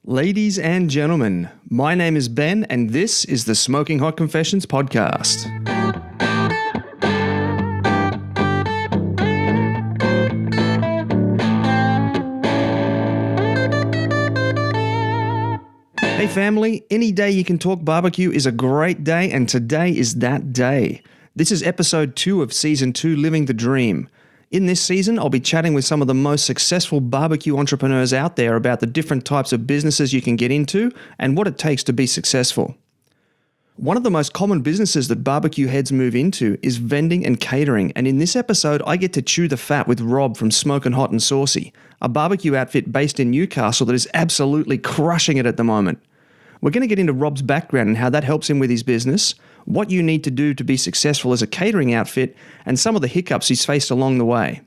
Ladies and gentlemen, my name is Ben and this is the Smoking Hot Confessions podcast. Hey family, any day you can talk barbecue is a great day and today is that day. This is episode 2 of season 2, Living the Dream. In this season, I'll be chatting with some of the most successful barbecue entrepreneurs out there about the different types of businesses you can get into and what it takes to be successful. One of the most common businesses that barbecue heads move into is vending and catering, and in this episode, I get to chew the fat with Rob from Smokin Hot'n'Saucy, a barbecue outfit based in Newcastle that is absolutely crushing it at the moment. We're going to get into Rob's background and how that helps him with his business, what you need to do to be successful as a catering outfit, and some of the hiccups he's faced along the way.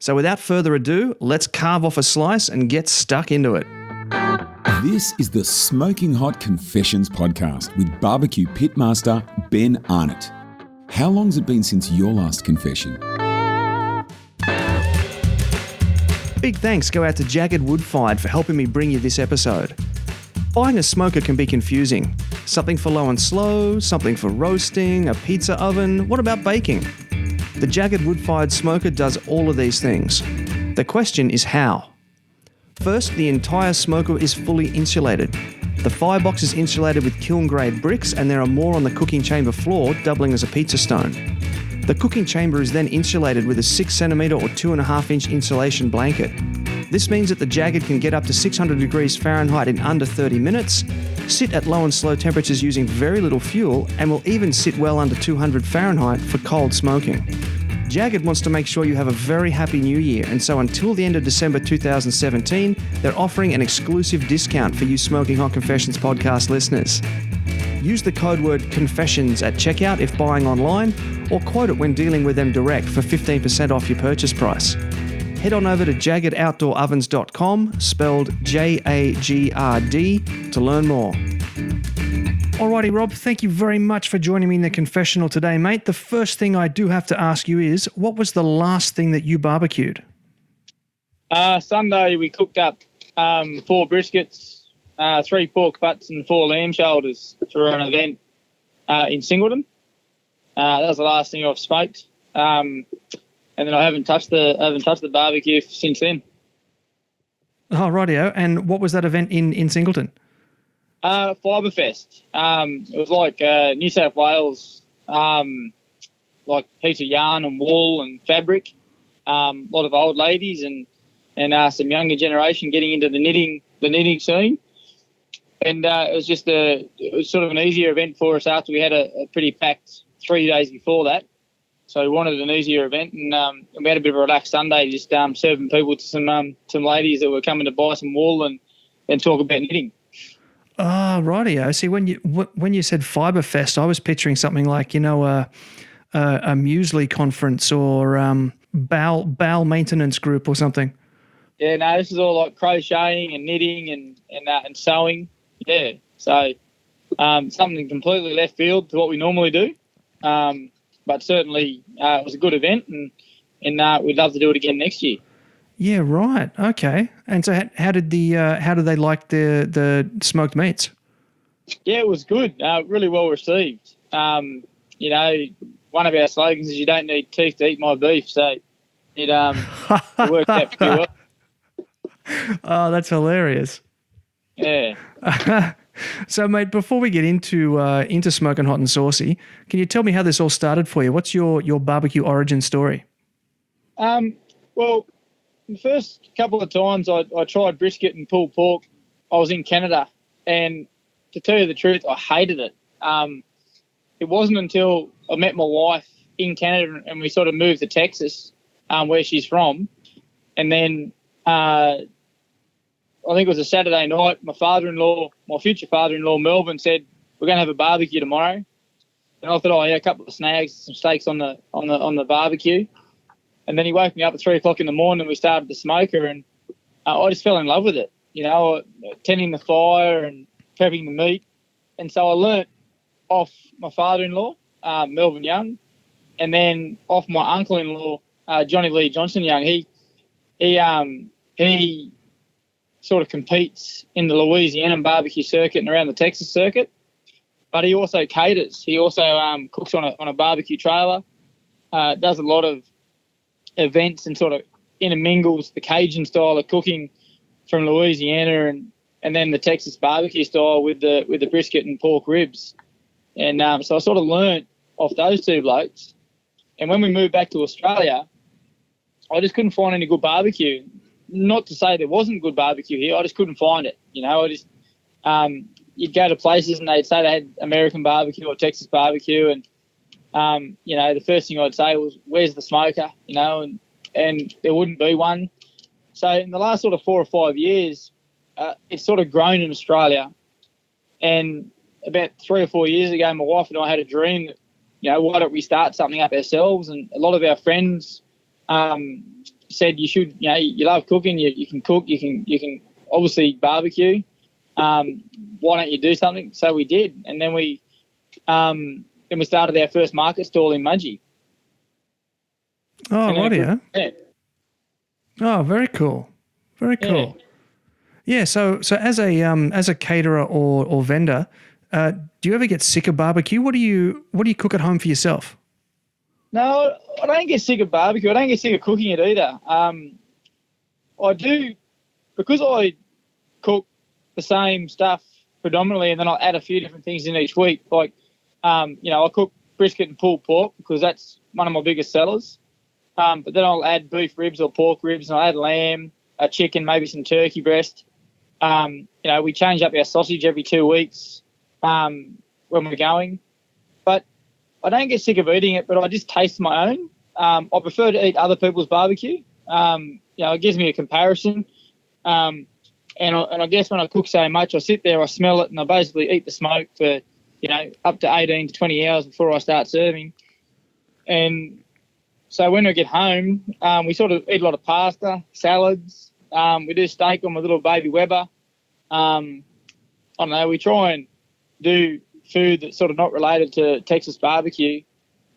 So without further ado, let's carve off a slice and get stuck into it. This is the Smoking Hot Confessions podcast with barbecue pitmaster Ben Arnott. How long's it been since your last confession? Big thanks go out to Jagged Wood-Fired for helping me bring you this episode. Buying a smoker can be confusing. Something for low and slow, something for roasting, a pizza oven. What about baking? The Jagged Wood-Fired smoker does all of these things. The question is how? First, the entire smoker is fully insulated. The firebox is insulated with kiln-grade bricks and there are more on the cooking chamber floor, doubling as a pizza stone. The cooking chamber is then insulated with a 6cm or 2.5-inch insulation blanket. This means that the Jagged can get up to 600 degrees Fahrenheit in under 30 minutes, sit at low and slow temperatures using very little fuel, and will even sit well under 200 Fahrenheit for cold smoking. Jagged wants to make sure you have a very happy new year, and so until the end of December 2017, they're offering an exclusive discount for you Smoking Hot Confessions podcast listeners. Use the code word CONFESSIONS at checkout if buying online, or quote it when dealing with them direct for 15% off your purchase price. Head on over to jaggedoutdoorovens.com, spelled J-A-G-R-D, to learn more. Alrighty, Rob, thank you very much for joining me in the confessional today, mate. The first thing I do have to ask you is, what was the last thing that you barbecued? Sunday we cooked up 4 briskets, 3 pork butts and 4 lamb shoulders for an event in Singleton. That was the last thing I've smoked. And then I haven't touched the barbecue since then. Oh, rightio. And what was that event in Singleton? Fiberfest. It was like New South Wales, like heaps of yarn and wool and fabric. A lot of old ladies and some younger generation getting into the knitting scene. And it was sort of an easier event for us after we had a pretty packed 3 days before that. So we wanted an easier event, and we had a bit of a relaxed Sunday, just serving people to some ladies that were coming to buy some wool and talk about knitting. Oh, rightio. See, when you said Fiberfest, I was picturing something like, a muesli conference or bowel maintenance group or something. Yeah, no, this is all like crocheting and knitting and sewing. Yeah, so something completely left field to what we normally do. But certainly it was a good event, and we'd love to do it again next year. Yeah, right. Okay. And so, how did they like the smoked meats? Yeah, it was good. Really well received. One of our slogans is "You don't need teeth to eat my beef," so it worked out pretty well. Oh, that's hilarious. Yeah. So, mate, before we get into Smokin Hot'n'Saucy, can you tell me how this all started for you? What's your barbecue origin story? Well, the first couple of times I tried brisket and pulled pork, I was in Canada, and to tell you the truth, I hated it. It wasn't until I met my wife in Canada and we sort of moved to Texas, where she's from, and then I think it was a Saturday night. My future father-in-law, Melbourne, said, "We're going to have a barbecue tomorrow." And I thought, a couple of snags, some steaks on the barbecue. And then he woke me up at 3:00 in the morning and we started the smoker, and I just fell in love with it. Tending the fire and prepping the meat. And so I learnt off my father-in-law, Melvin Young, and then off my uncle-in-law, Johnny Lee Johnson Young. He sort of competes in the Louisiana barbecue circuit and around the Texas circuit. But he also caters. He also cooks on a barbecue trailer, does a lot of events and sort of intermingles the Cajun style of cooking from Louisiana and then the Texas barbecue style with the brisket and pork ribs. And so I sort of learnt off those two blokes. And when we moved back to Australia, I just couldn't find any good barbecue. Not to say there wasn't good barbecue here, I just couldn't find it. I just you'd go to places and they'd say they had American barbecue or Texas barbecue, and the first thing I'd say was, "Where's the smoker?" And there wouldn't be one. So in the last sort of 4 or 5 years, it's sort of grown in Australia. And about 3 or 4 years ago, my wife and I had a dream that, why don't we start something up ourselves? And a lot of our friends said, you should, you love cooking, you can cook, you can obviously barbecue. Why don't you do something? So we did. And then we started our first market stall in Mudgee. Oh, rightio. Yeah. Oh, very cool. Very cool. Yeah. So as a caterer or vendor, do you ever get sick of barbecue? What do you cook at home for yourself? No, I don't get sick of barbecue. I don't get sick of cooking it either. I do, because I cook the same stuff predominantly, and then I'll add a few different things in each week. Like, I cook brisket and pulled pork because that's one of my biggest sellers. But then I'll add beef ribs or pork ribs, and I'll add lamb, a chicken, maybe some turkey breast. We change up our sausage every 2 weeks when we're going. But I don't get sick of eating it, but I just taste my own. I prefer to eat other people's barbecue. It gives me a comparison. And I guess when I cook so much, I sit there, I smell it, and I basically eat the smoke for, up to 18 to 20 hours before I start serving. And so when I get home, we sort of eat a lot of pasta, salads. We do steak on my little baby Weber. I don't know, we try and do food that's sort of not related to Texas barbecue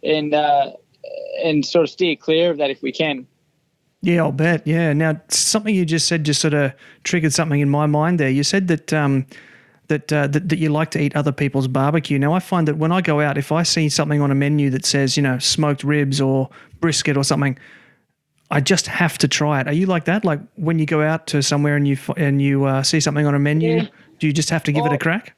and sort of steer clear of that if we can. Yeah, I'll bet. Yeah. Now, something you just said just sort of triggered something in my mind there. You said that that you like to eat other people's barbecue. Now, I find that when I go out, if I see something on a menu that says, smoked ribs or brisket or something, I just have to try it. Are you like that? Like when you go out to somewhere and you see something on a menu, do you just have to give it a crack?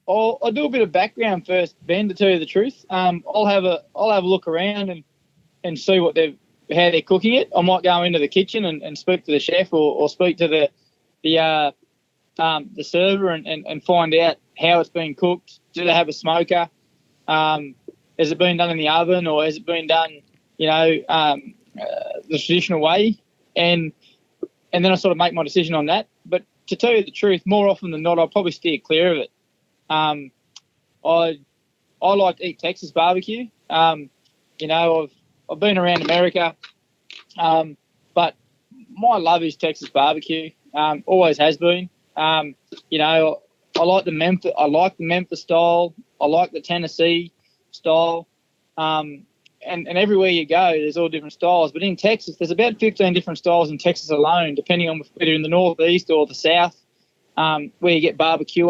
I'll do a bit of background first, Ben, to tell you the truth. I'll have a look around and see how they're cooking it. I might go into the kitchen and speak to the chef or speak to the server and find out how it's been cooked. Do they have a smoker? Has it been done in the oven, or has it been done, the traditional way? And then I sort of make my decision on that. But to tell you the truth, more often than not, I'll probably steer clear of it. I like to eat Texas barbecue. I've been around America, but my love is Texas barbecue. Always has been. I like the Memphis. I like the Memphis style. I like the Tennessee style. And everywhere you go, there's all different styles. But in Texas, there's about 15 different styles in Texas alone, depending on whether in the northeast or the south, where you get barbecue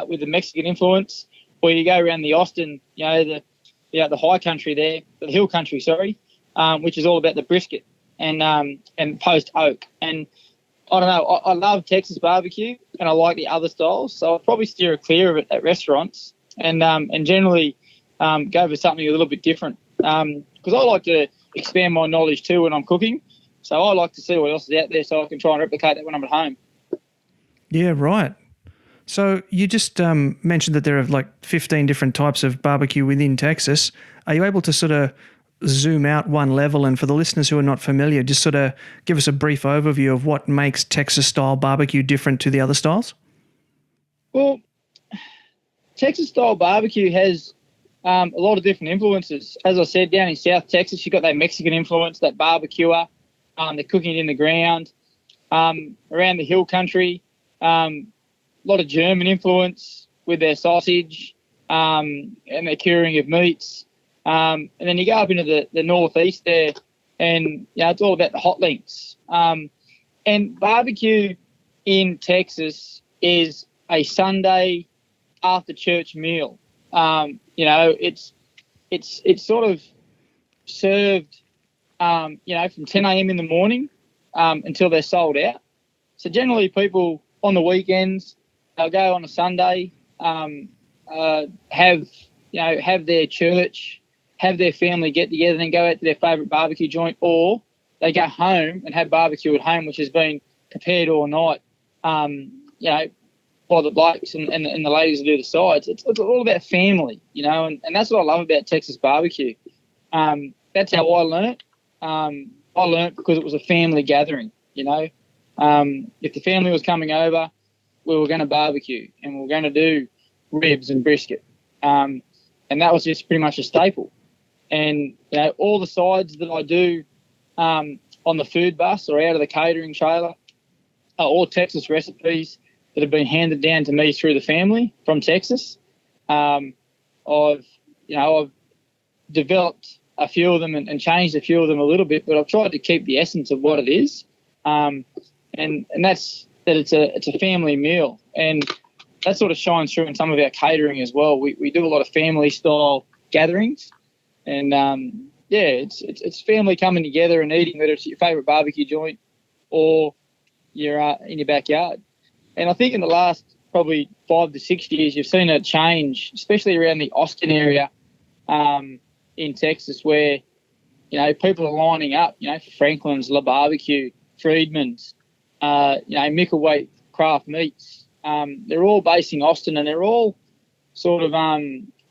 with the Mexican influence, or you go around the Austin, the high country there, the hill country, sorry, which is all about the brisket and post oak. And I don't know, I love Texas barbecue and I like the other styles, so I'll probably steer clear of it at restaurants and generally go for something a little bit different because I like to expand my knowledge too when I'm cooking. So I like to see what else is out there so I can try and replicate that when I'm at home. Yeah, right. So you just mentioned that there are like 15 different types of barbecue within Texas. Are you able to sort of zoom out one level, and for the listeners who are not familiar, just sort of give us a brief overview of what makes Texas-style barbecue different to the other styles? Well, Texas-style barbecue has a lot of different influences. As I said, down in South Texas, you've got that Mexican influence, that barbecuer. They're cooking it in the ground. Around the hill country, a lot of German influence with their sausage and their curing of meats. And then you go up into the northeast there and it's all about the hot links. And barbecue in Texas is a Sunday after church meal. It's sort of served, from 10 a.m. in the morning until they're sold out. So generally people on the weekends, they'll go on a Sunday, have their church, have their family get together and then go out to their favourite barbecue joint, or they go home and have barbecue at home, which has been prepared all night, by the blokes and the ladies who do the sides. It's all about family, and that's what I love about Texas barbecue. That's how I learnt. I learnt because it was a family gathering, If the family was coming over, we were going to barbecue and we were going to do ribs and brisket. And that was just pretty much a staple. And, all the sides that I do on the food bus or out of the catering trailer are all Texas recipes that have been handed down to me through the family from Texas. I've developed a few of them and changed a few of them a little bit, but I've tried to keep the essence of what it is. And that's that it's a family meal. And that sort of shines through in some of our catering as well. We do a lot of family style gatherings, and it's family coming together and eating, whether it's your favourite barbecue joint or you're in your backyard. And I think in the last probably 5 to 6 years, you've seen a change, especially around the Austin area in Texas, where people are lining up, for Franklin's, La Barbecue, Friedman's, Micklethwait Craft Meats. They're all based in Austin, and they're all sort of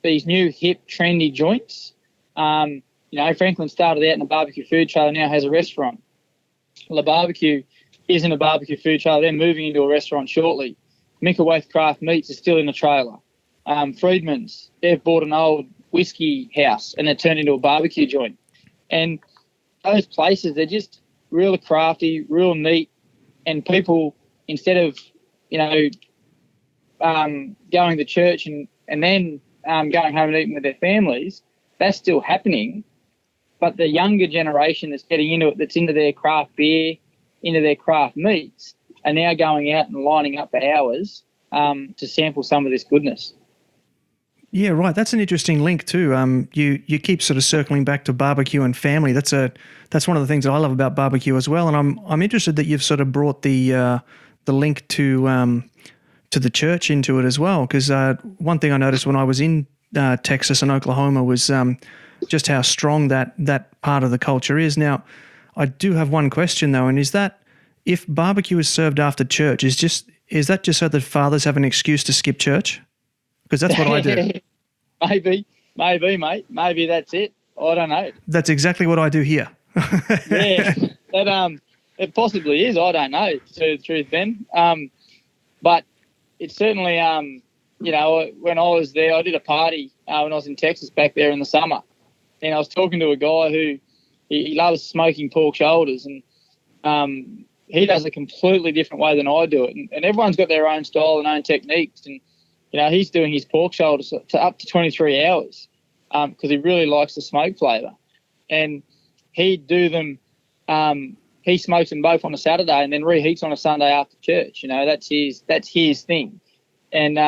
these new hip trendy joints. Franklin started out in a barbecue food trailer, now has a restaurant. La Barbecue isn't a barbecue food trailer, they're moving into a restaurant shortly. Micklethwait Craft Meats is still in a trailer. Friedman's, they've bought an old whiskey house and they're turned into a barbecue joint. And those places, they're just real crafty, real neat, and people, instead of going to church and then going home and eating with their families, that's still happening. But the younger generation that's getting into it, that's into their craft beer, into their craft meats, are now going out and lining up for hours to sample some of this goodness. Yeah, right. That's an interesting link too. You keep sort of circling back to barbecue and family. That's one of the things that I love about barbecue as well. And I'm interested that you've sort of brought the link to the church into it as well. Because one thing I noticed when I was in Texas and Oklahoma was just how strong that part of the culture is. Now, I do have one question though, and is that if barbecue is served after church, is that just so that fathers have an excuse to skip church? Because that's what I do. Maybe, mate. Maybe that's it. I don't know. That's exactly what I do here. Yeah, it possibly is. I don't know, to tell you the truth, Ben. But it's certainly, when I was there, I did a party when I was in Texas back there in the summer. And I was talking to a guy who he loves smoking pork shoulders, and he does a completely different way than I do it. And everyone's got their own style and own techniques. And he's doing his pork shoulders to up to 23 hours because he really likes the smoke flavour. And he'd do them, he smokes them both on a Saturday and then reheats on a Sunday after church. That's his thing. And,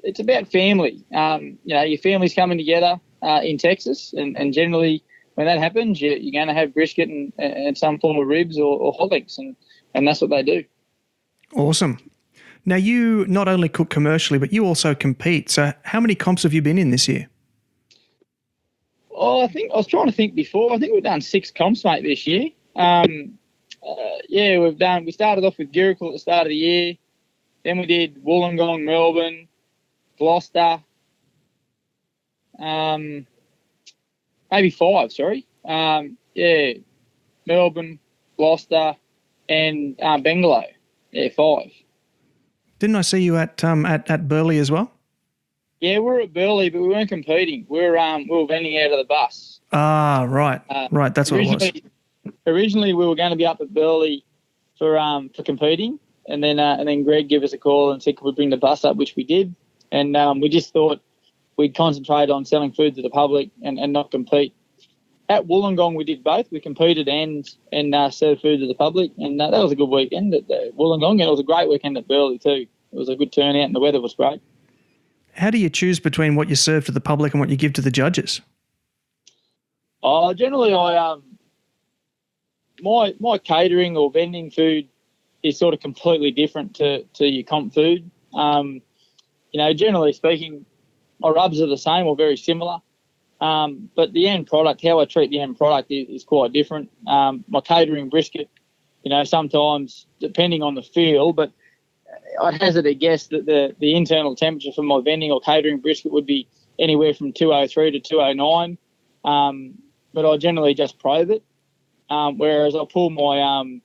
it's about family. Your family's coming together in Texas, and generally when that happens, you're going to have brisket and some form of ribs or hot links, and that's what they do. Awesome. Now, you not only cook commercially, but you also compete. So how many comps have you been in this year? Oh, I was trying to think before. I think we've done 6 comps, mate, this year. We started off with Giracle at the start of the year. Then we did Wollongong, Melbourne, Gloucester, maybe 5, sorry. Melbourne, Gloucester, and Bangalow. 5. Didn't I see you at Burleigh as well? Yeah, we were at Burleigh, but we weren't competing. We were vending out of the bus. Ah, right. Right, that's what it was. Originally, we were going to be up at Burleigh for competing, and then Greg gave us a call and said, could we bring the bus up, which we did. And we just thought we'd concentrate on selling food to the public and not compete. at Wollongong we did both. We competed and served food to the public, and that was a good weekend at Wollongong, and it was a great weekend at Burleigh too. It was a good turnout and the weather was great. How do you choose between what you serve to the public and what you give to the judges? Generally, my catering or vending food is sort of completely different to your comp food. Generally speaking, my rubs are the same or very similar. But the end product, how I treat the end product is quite different. My catering brisket, sometimes depending on the feel, but I'd hazard a guess that the internal temperature for my vending or catering brisket would be anywhere from 203 to 209. But I generally just probe it. Whereas I pull my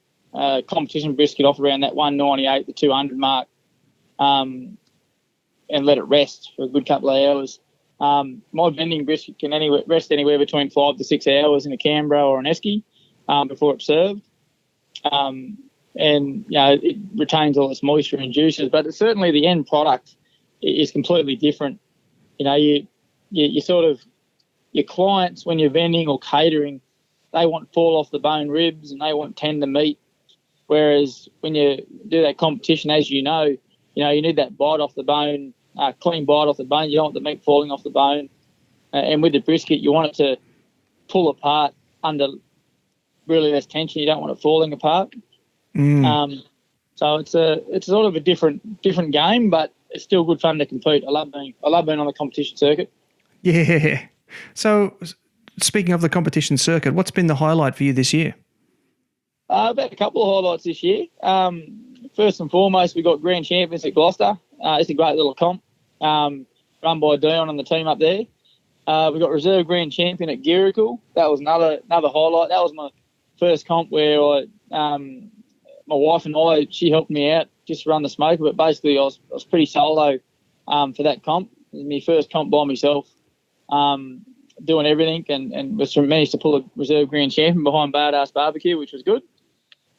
competition brisket off around that 198 to 200 mark and let it rest for a good couple of hours. My vending brisket can rest anywhere between 5 to 6 hours in a Canberra or an esky before it's served. It retains all its moisture and juices, but certainly the end product is completely different. You sort of, your clients, when you're vending or catering, they want fall off the bone ribs and they want tender meat. Whereas when you do that competition, as you need that bite off the bone, clean bite off the bone. You don't want the meat falling off the bone. And with the brisket, you want it to pull apart under really less tension. You don't want it falling apart. So it's sort of a different game, but it's still good fun to compete. I love being on the competition circuit. Yeah. So speaking of the competition circuit, what's been the highlight for you this year? About a couple of highlights this year. First and foremost, we got Grand Champions at Gloucester. It's a great little comp run by Dion and the team up there. We got Reserve Grand Champion at Gearical. That was another highlight. That was my first comp where my wife and I, she helped me out just to run the smoker, but basically I was pretty solo for that comp. It was my first comp by myself, doing everything, and managed to pull a Reserve Grand Champion behind Badass Barbecue, which was good.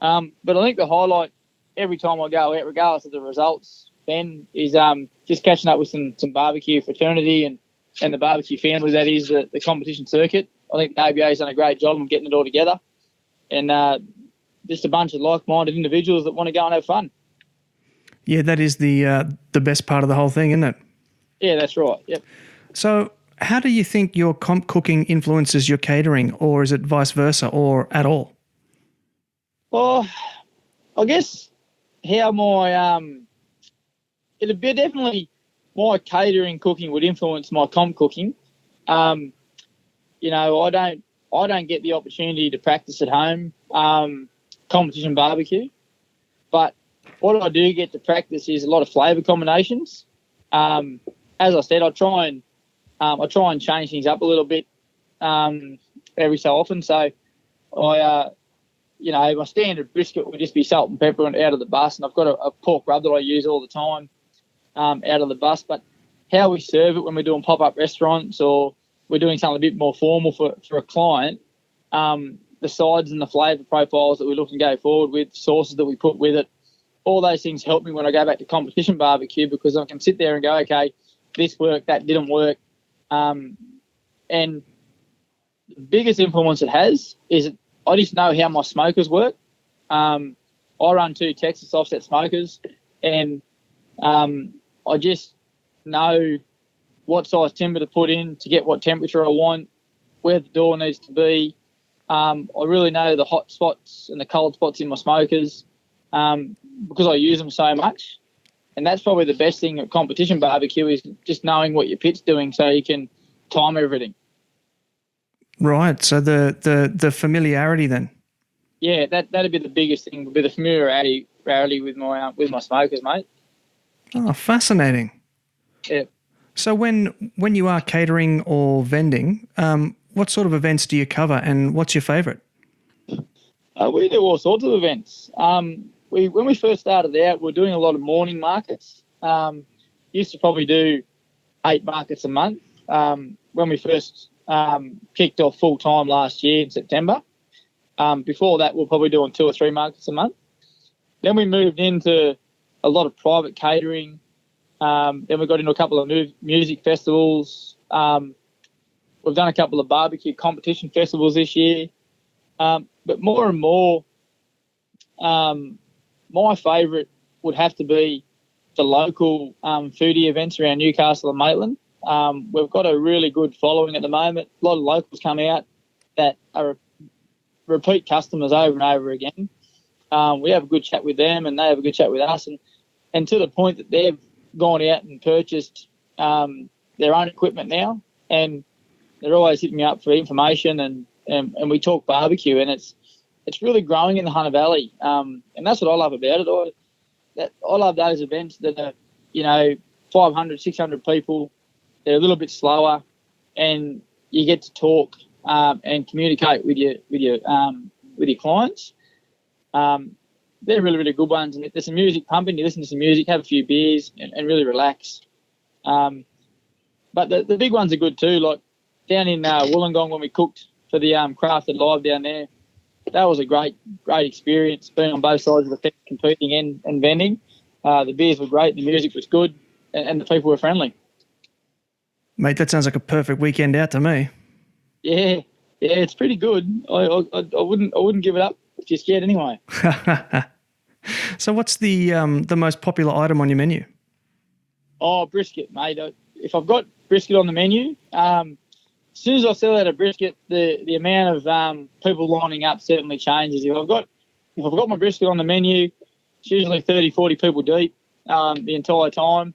But I think the highlight every time I go out, regardless of the results, Ben, is just catching up with some barbecue fraternity and the barbecue family that is the competition circuit. I think the ABA's done a great job of getting it all together, and just a bunch of like-minded individuals that want to go and have fun. Yeah, that is the best part of the whole thing, isn't it? Yeah, that's right. Yep. So how do you think your comp cooking influences your catering, or is it vice versa, or at all? Well, I guess how my it'd be definitely my catering cooking would influence my comp cooking. I don't get the opportunity to practice at home competition barbecue, but what I do get to practice is a lot of flavour combinations. As I said, I try and change things up a little bit every so often. So my standard brisket would just be salt and pepper and out of the bus, and I've got a pork rub that I use all the time out of the bus. But how we serve it when we're doing pop-up restaurants or we're doing something a bit more formal for a client, the sides and the flavour profiles that we look and go forward with, sauces that we put with it, all those things help me when I go back to competition barbecue, because I can sit there and go, okay, this worked, that didn't work. And the biggest influence it has is I just know how my smokers work. I run 2 Texas offset smokers, and I just know what size timber to put in to get what temperature I want, where the door needs to be. I really know the hot spots and the cold spots in my smokers because I use them so much. And that's probably the best thing at competition barbecue is just knowing what your pit's doing so you can time everything. Right. So the familiarity then. Yeah, that'd be the biggest thing. Would be the familiarity with my smokers, mate. Oh, fascinating. Yeah. So when you are catering or vending, what sort of events do you cover, and what's your favourite? We do all sorts of events. When we first started out, we were doing a lot of morning markets. Used to probably do 8 markets a month. When we first kicked off full time last year in September. Before that, we were probably doing 2 or 3 markets a month. Then we moved into a lot of private catering. Then we got into a couple of music festivals. We've done a couple of barbecue competition festivals this year. But more and more, my favourite would have to be the local foodie events around Newcastle and Maitland. We've got a really good following at the moment. A lot of locals come out that are repeat customers over and over again. We have a good chat with them and they have a good chat with us. And to the point that they've gone out and purchased their own equipment now, and they're always hitting me up for information and we talk barbecue, and it's really growing in the Hunter Valley. And that's what I love about it. I love those events that are, 500, 600 people. They're a little bit slower, and you get to talk and communicate with your clients. They're really, really good ones. And there's some music pumping. You listen to some music, have a few beers, and really relax. But the big ones are good too. Like down in Wollongong when we cooked for the Crafted Live down there, that was a great experience, being on both sides of the fence, competing and vending. The beers were great, the music was good, and the people were friendly. Mate, that sounds like a perfect weekend out to me. Yeah, it's pretty good. I wouldn't give it up just yet anyway. So what's the most popular item on your menu? Oh, brisket, mate. If I've got brisket on the menu, as soon as I sell out a brisket, the amount of people lining up certainly changes. If I've got my brisket on the menu, it's usually 30, 40 people deep the entire time.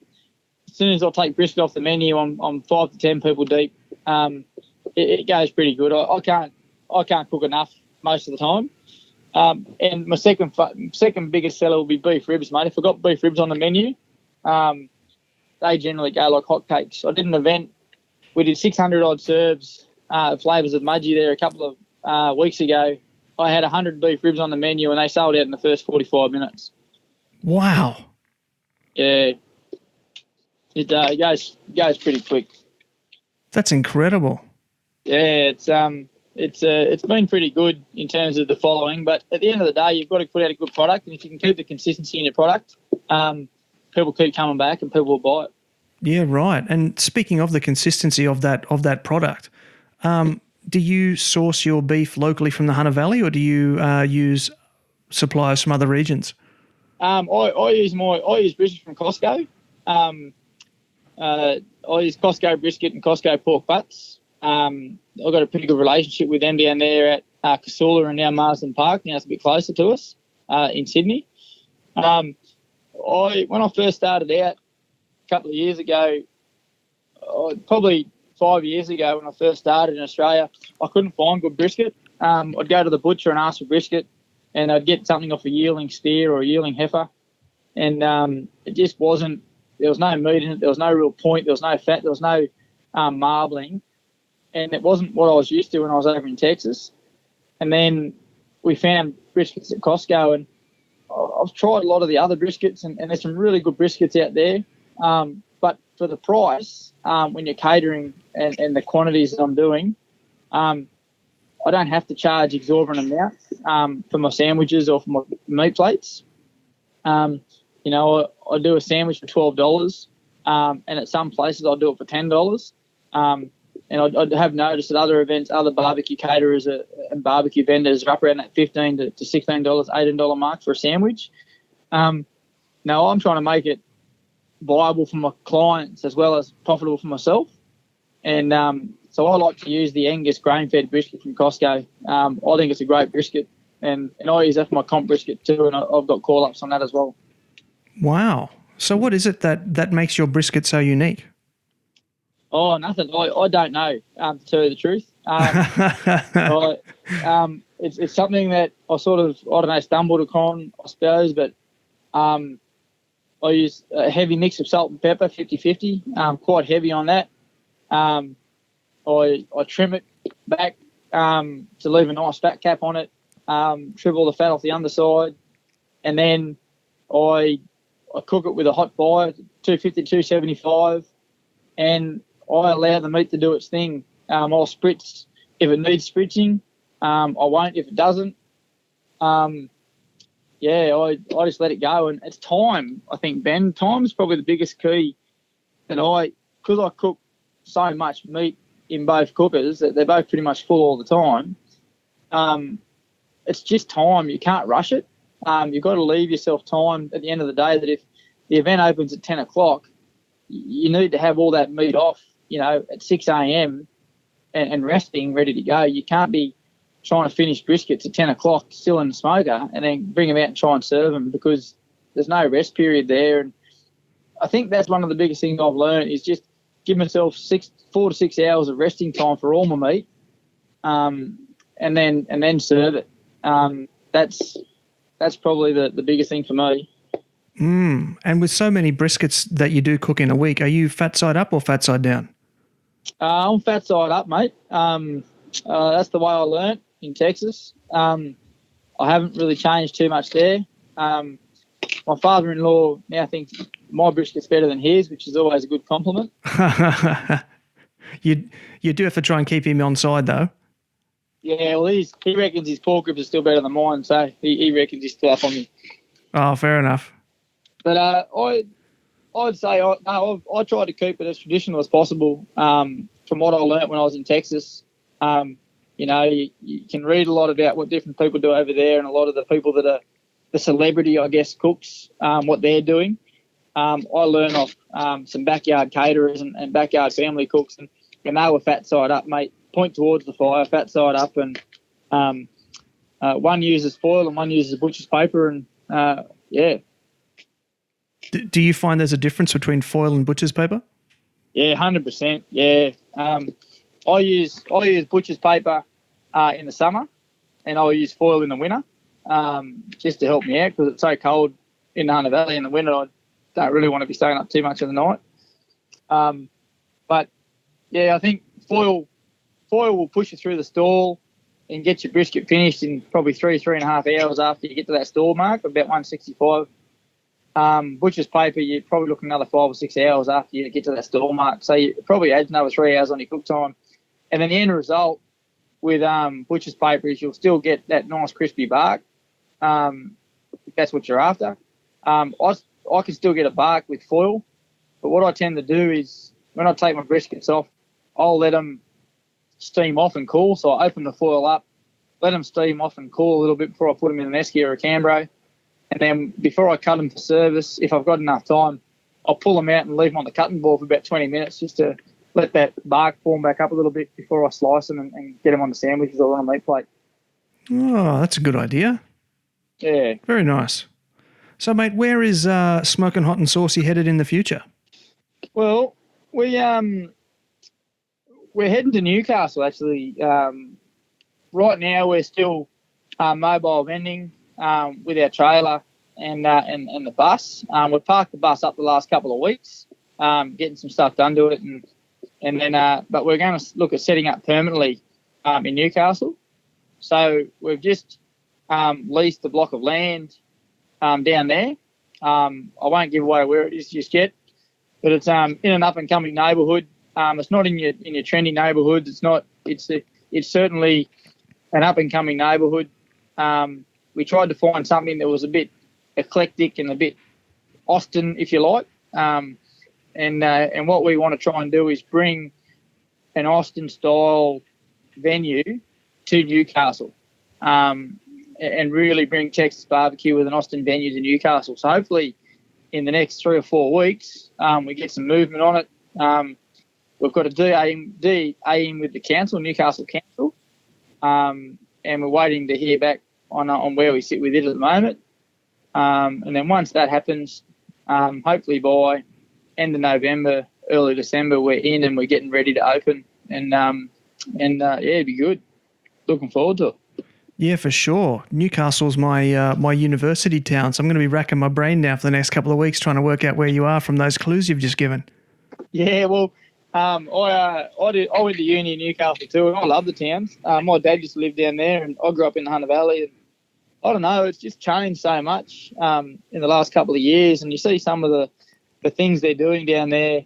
As soon as I take brisket off the menu, I'm 5 to 10 people deep. It goes pretty good. I can't cook enough most of the time. And my second biggest seller will be beef ribs, mate. If I've got beef ribs on the menu, they generally go like hotcakes. I did an event. We did 600 odd serves, flavours of mudgee there a couple of weeks ago. I had 100 beef ribs on the menu and they sold out in the first 45 minutes. Wow. Yeah. It goes pretty quick. That's incredible. Yeah, it's been pretty good in terms of the following, but at the end of the day, you've got to put out a good product, and if you can keep the consistency in your product, people keep coming back and people will buy it. Yeah, right. And speaking of the consistency of that product, do you source your beef locally from the Hunter Valley, or do you use suppliers from other regions? I use brisket from Costco. I use Costco brisket and Costco pork butts. I've got a pretty good relationship with them down there at Casula and now Marsden Park. Now it's a bit closer to us in Sydney. When I first started out a couple of years ago, probably 5 years ago when I first started in Australia, I couldn't find good brisket. I'd go to the butcher and ask for brisket, and I'd get something off a yearling steer or a yearling heifer, and it just wasn't. There was no meat in it. There was no real point. There was no fat. There was no marbling. And it wasn't what I was used to when I was over in Texas. And then we found briskets at Costco, and I've tried a lot of the other briskets, and there's some really good briskets out there. But for the price, when you're catering and the quantities that I'm doing, I don't have to charge exorbitant amounts for my sandwiches or for my meat plates. I do a sandwich for $12, and at some places I'll do it for $10. And I have noticed at other events, other barbecue caterers and barbecue vendors are up around that $15 to $16, $18 mark for a sandwich. Now I'm trying to make it viable for my clients as well as profitable for myself. And so I like to use the Angus grain-fed brisket from Costco. I think it's a great brisket, and I use that for my comp brisket too, and I've got call-ups on that as well. Wow. So what is it that makes your brisket so unique? Oh, nothing. I don't know, to tell you the truth. It's something that I stumbled upon, I suppose, but I use a heavy mix of salt and pepper, 50-50, quite heavy on that. I trim it back to leave a nice fat cap on it, trim all the fat off the underside, and then I cook it with a hot fire, 250, 275, and I allow the meat to do its thing. I'll spritz if it needs spritzing. I won't if it doesn't. I just let it go. And it's time, I think, Ben. Time is probably the biggest key that because I cook so much meat in both cookers. They're both pretty much full all the time. It's just time. You can't rush it. You've got to leave yourself time at the end of the day that if the event opens at 10 o'clock, you need to have all that meat off, at 6 a.m. and resting, ready to go. You can't be trying to finish briskets at 10 o'clock still in the smoker and then bring them out and try and serve them, because there's no rest period there. And I think that's one of the biggest things I've learned is just give myself 4 to 6 hours of resting time for all my meat, and then serve it. That's probably the biggest thing for me. And with so many briskets that you do cook in a week, are you fat side up or fat side down? I'm fat side up, mate. That's the way I learnt in Texas. I haven't really changed too much there. My father-in-law now thinks my brisket's better than his, which is always a good compliment. You do have to try and keep him on side, though. Yeah, well, he reckons his pork ribs are still better than mine, so he reckons he's still up on me. Oh, fair enough. But I'd say I try to keep it as traditional as possible. From what I learnt when I was in Texas, you can read a lot about what different people do over there, and a lot of the people that are the celebrity, I guess, cooks, what they're doing. I learn off some backyard caterers and backyard family cooks, and they were fat side up, mate. Point towards the fire, fat side up, and one uses foil and one uses butcher's paper, and yeah. Do you find there's a difference between foil and butcher's paper? Yeah, 100%. Yeah, I use butcher's paper in the summer, and I use foil in the winter, just to help me out because it's so cold in the Hunter Valley in the winter. I don't really want to be staying up too much in the night. But yeah, I think foil will push you through the stall and get your brisket finished in probably 3.5 hours after you get to that stall mark, about 165. Butcher's paper, you're probably looking another 5 or 6 hours after you get to that stall mark. So you probably add another 3 hours on your cook time. And then the end result with butcher's paper is you'll still get that nice crispy bark, if that's what you're after. I can still get a bark with foil, but what I tend to do is when I take my briskets off, I'll let them steam off and cool. So I open the foil up, let them steam off and cool a little bit before I put them in an esky or a Cambro. And then before I cut them for service, if I've got enough time, I'll pull them out and leave them on the cutting board for about 20 minutes just to let that bark form back up a little bit before I slice them and get them on the sandwiches or on a meat plate. Oh, that's a good idea. Yeah. Very nice. So, mate, where is Smokin Hot'n'Saucy headed in the future? Well, we're heading to Newcastle, actually. Right now we're still mobile vending with our trailer and the bus. We've parked the bus up the last couple of weeks, getting some stuff done to it, and then but we're going to look at setting up permanently in Newcastle. So we've just leased a block of land down there. I won't give away where it is just yet, but it's in an up and coming neighbourhood. It's not in your trendy neighbourhoods. It's not. It's certainly an up and coming neighbourhood. We tried to find something that was a bit eclectic and a bit Austin, if you like. And what we want to try and do is bring an Austin-style venue to Newcastle, and really bring Texas BBQ with an Austin venue to Newcastle. So hopefully in the next 3 or 4 weeks, we get some movement on it. We've got a DA in with the council, Newcastle Council, and we're waiting to hear back on where we sit with it at the moment. And then once that happens, hopefully by end of November, early December, we're in and we're getting ready to open. And yeah, it'd be good. Looking forward to it. Yeah, for sure. Newcastle's my university town, so I'm going to be racking my brain now for the next couple of weeks trying to work out where you are from those clues you've just given. Yeah, well, I went to uni in Newcastle too, and I love the town. My dad used to live down there, and I grew up in the Hunter Valley. And I don't know, it's just changed so much in the last couple of years, and you see some of the things they're doing down there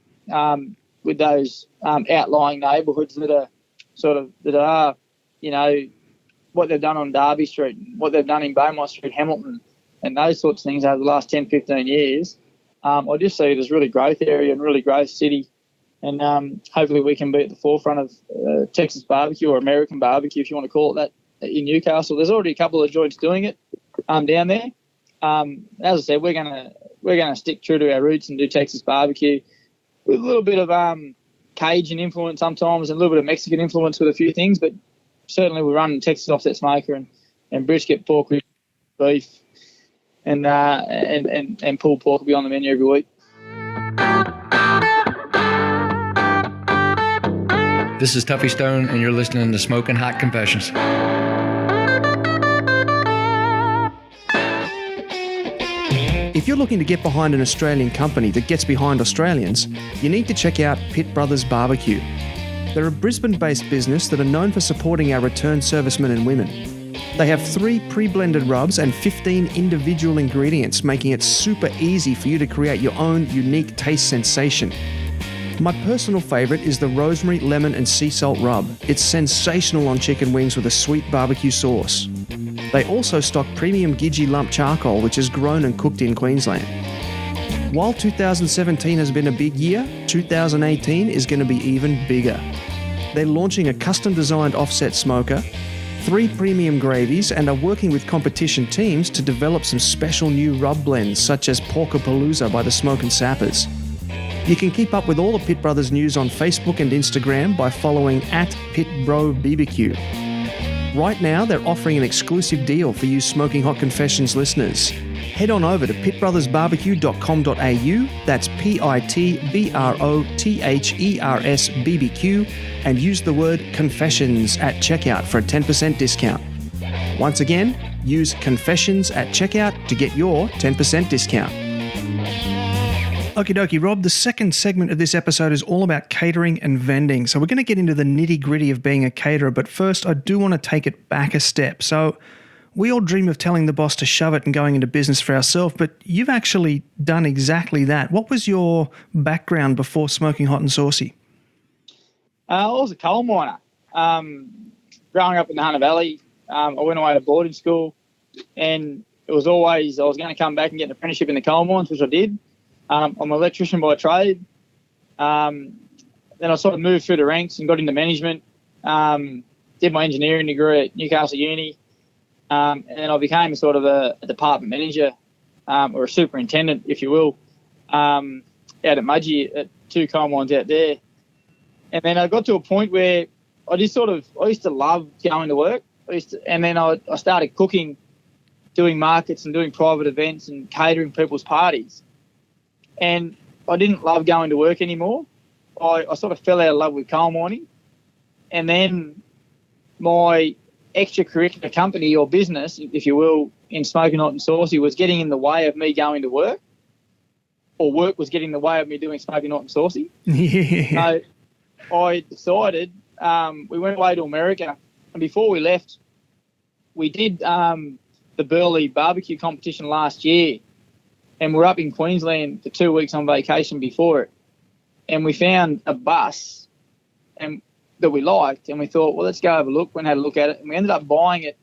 with those outlying neighbourhoods that are, you know, what they've done on Derby Street, what they've done in Beaumont Street, Hamilton, and those sorts of things over the last 10, 15 years. I just see it as really growth area and really growth city. And hopefully we can be at the forefront of Texas BBQ or American barbecue, if you want to call it that, in Newcastle. There's already a couple of joints doing it down there. As I said, we're gonna stick true to our roots and do Texas barbecue with a little bit of Cajun influence sometimes and a little bit of Mexican influence with a few things, but certainly we run Texas offset smoker and brisket, pork ribs, beef, and pulled pork will be on the menu every week. This is Tuffy Stone, and you're listening to Smokin' Hot Confessions. If you're looking to get behind an Australian company that gets behind Australians, you need to check out Pip Brothers Barbecue. They're a Brisbane-based business that are known for supporting our returned servicemen and women. They have 3 pre-blended rubs and 15 individual ingredients, making it super easy for you to create your own unique taste sensation. My personal favourite is the rosemary, lemon and sea salt rub. It's sensational on chicken wings with a sweet barbecue sauce. They also stock premium Gidgee lump charcoal, which is grown and cooked in Queensland. While 2017 has been a big year, 2018 is going to be even bigger. They're launching a custom-designed offset smoker, 3 premium gravies, and are working with competition teams to develop some special new rub blends, such as Porkapalooza by the Smokin' Sappers. You can keep up with all the Pit Brothers news on Facebook and Instagram by following @PitBroBBQ. Right now, they're offering an exclusive deal for you Smoking Hot Confessions listeners. Head on over to pitbrothersbarbecue.com.au, that's PITBROTHERSBBQ, and use the word confessions at checkout for a 10% discount. Once again, use confessions at checkout to get your 10% discount. Okie dokie, Rob, the second segment of this episode is all about catering and vending. So we're going to get into the nitty-gritty of being a caterer, but first I do want to take it back a step. So we all dream of telling the boss to shove it and going into business for ourselves, but you've actually done exactly that. What was your background before Smokin Hot'n'Saucy? I was a coal miner. Growing up in the Hunter Valley, I went away to boarding school, and it was always I was going to come back and get an apprenticeship in the coal mines, which I did. I'm an electrician by trade. Then I sort of moved through the ranks and got into management. Did my engineering degree at Newcastle Uni. And then I became sort of a department manager or a superintendent, if you will, out at Mudgee at 2 coal mines out there. And then I got to a point where I used to love going to work. And then I started cooking, doing markets and doing private events and catering people's parties. And I didn't love going to work anymore. I sort of fell out of love with coal mining. And then my extracurricular company or business, if you will, in Smokin Hot'n'Saucy was getting in the way of me going to work, or work was getting in the way of me doing Smokin Hot'n'Saucy. Yeah. So I decided we went away to America, and before we left, we did the Burleigh barbecue competition last year. And we're up in Queensland for 2 weeks on vacation before it. And we found a bus that we liked, and we thought, well, let's go have a look. Went and had a look at it, and we ended up buying it.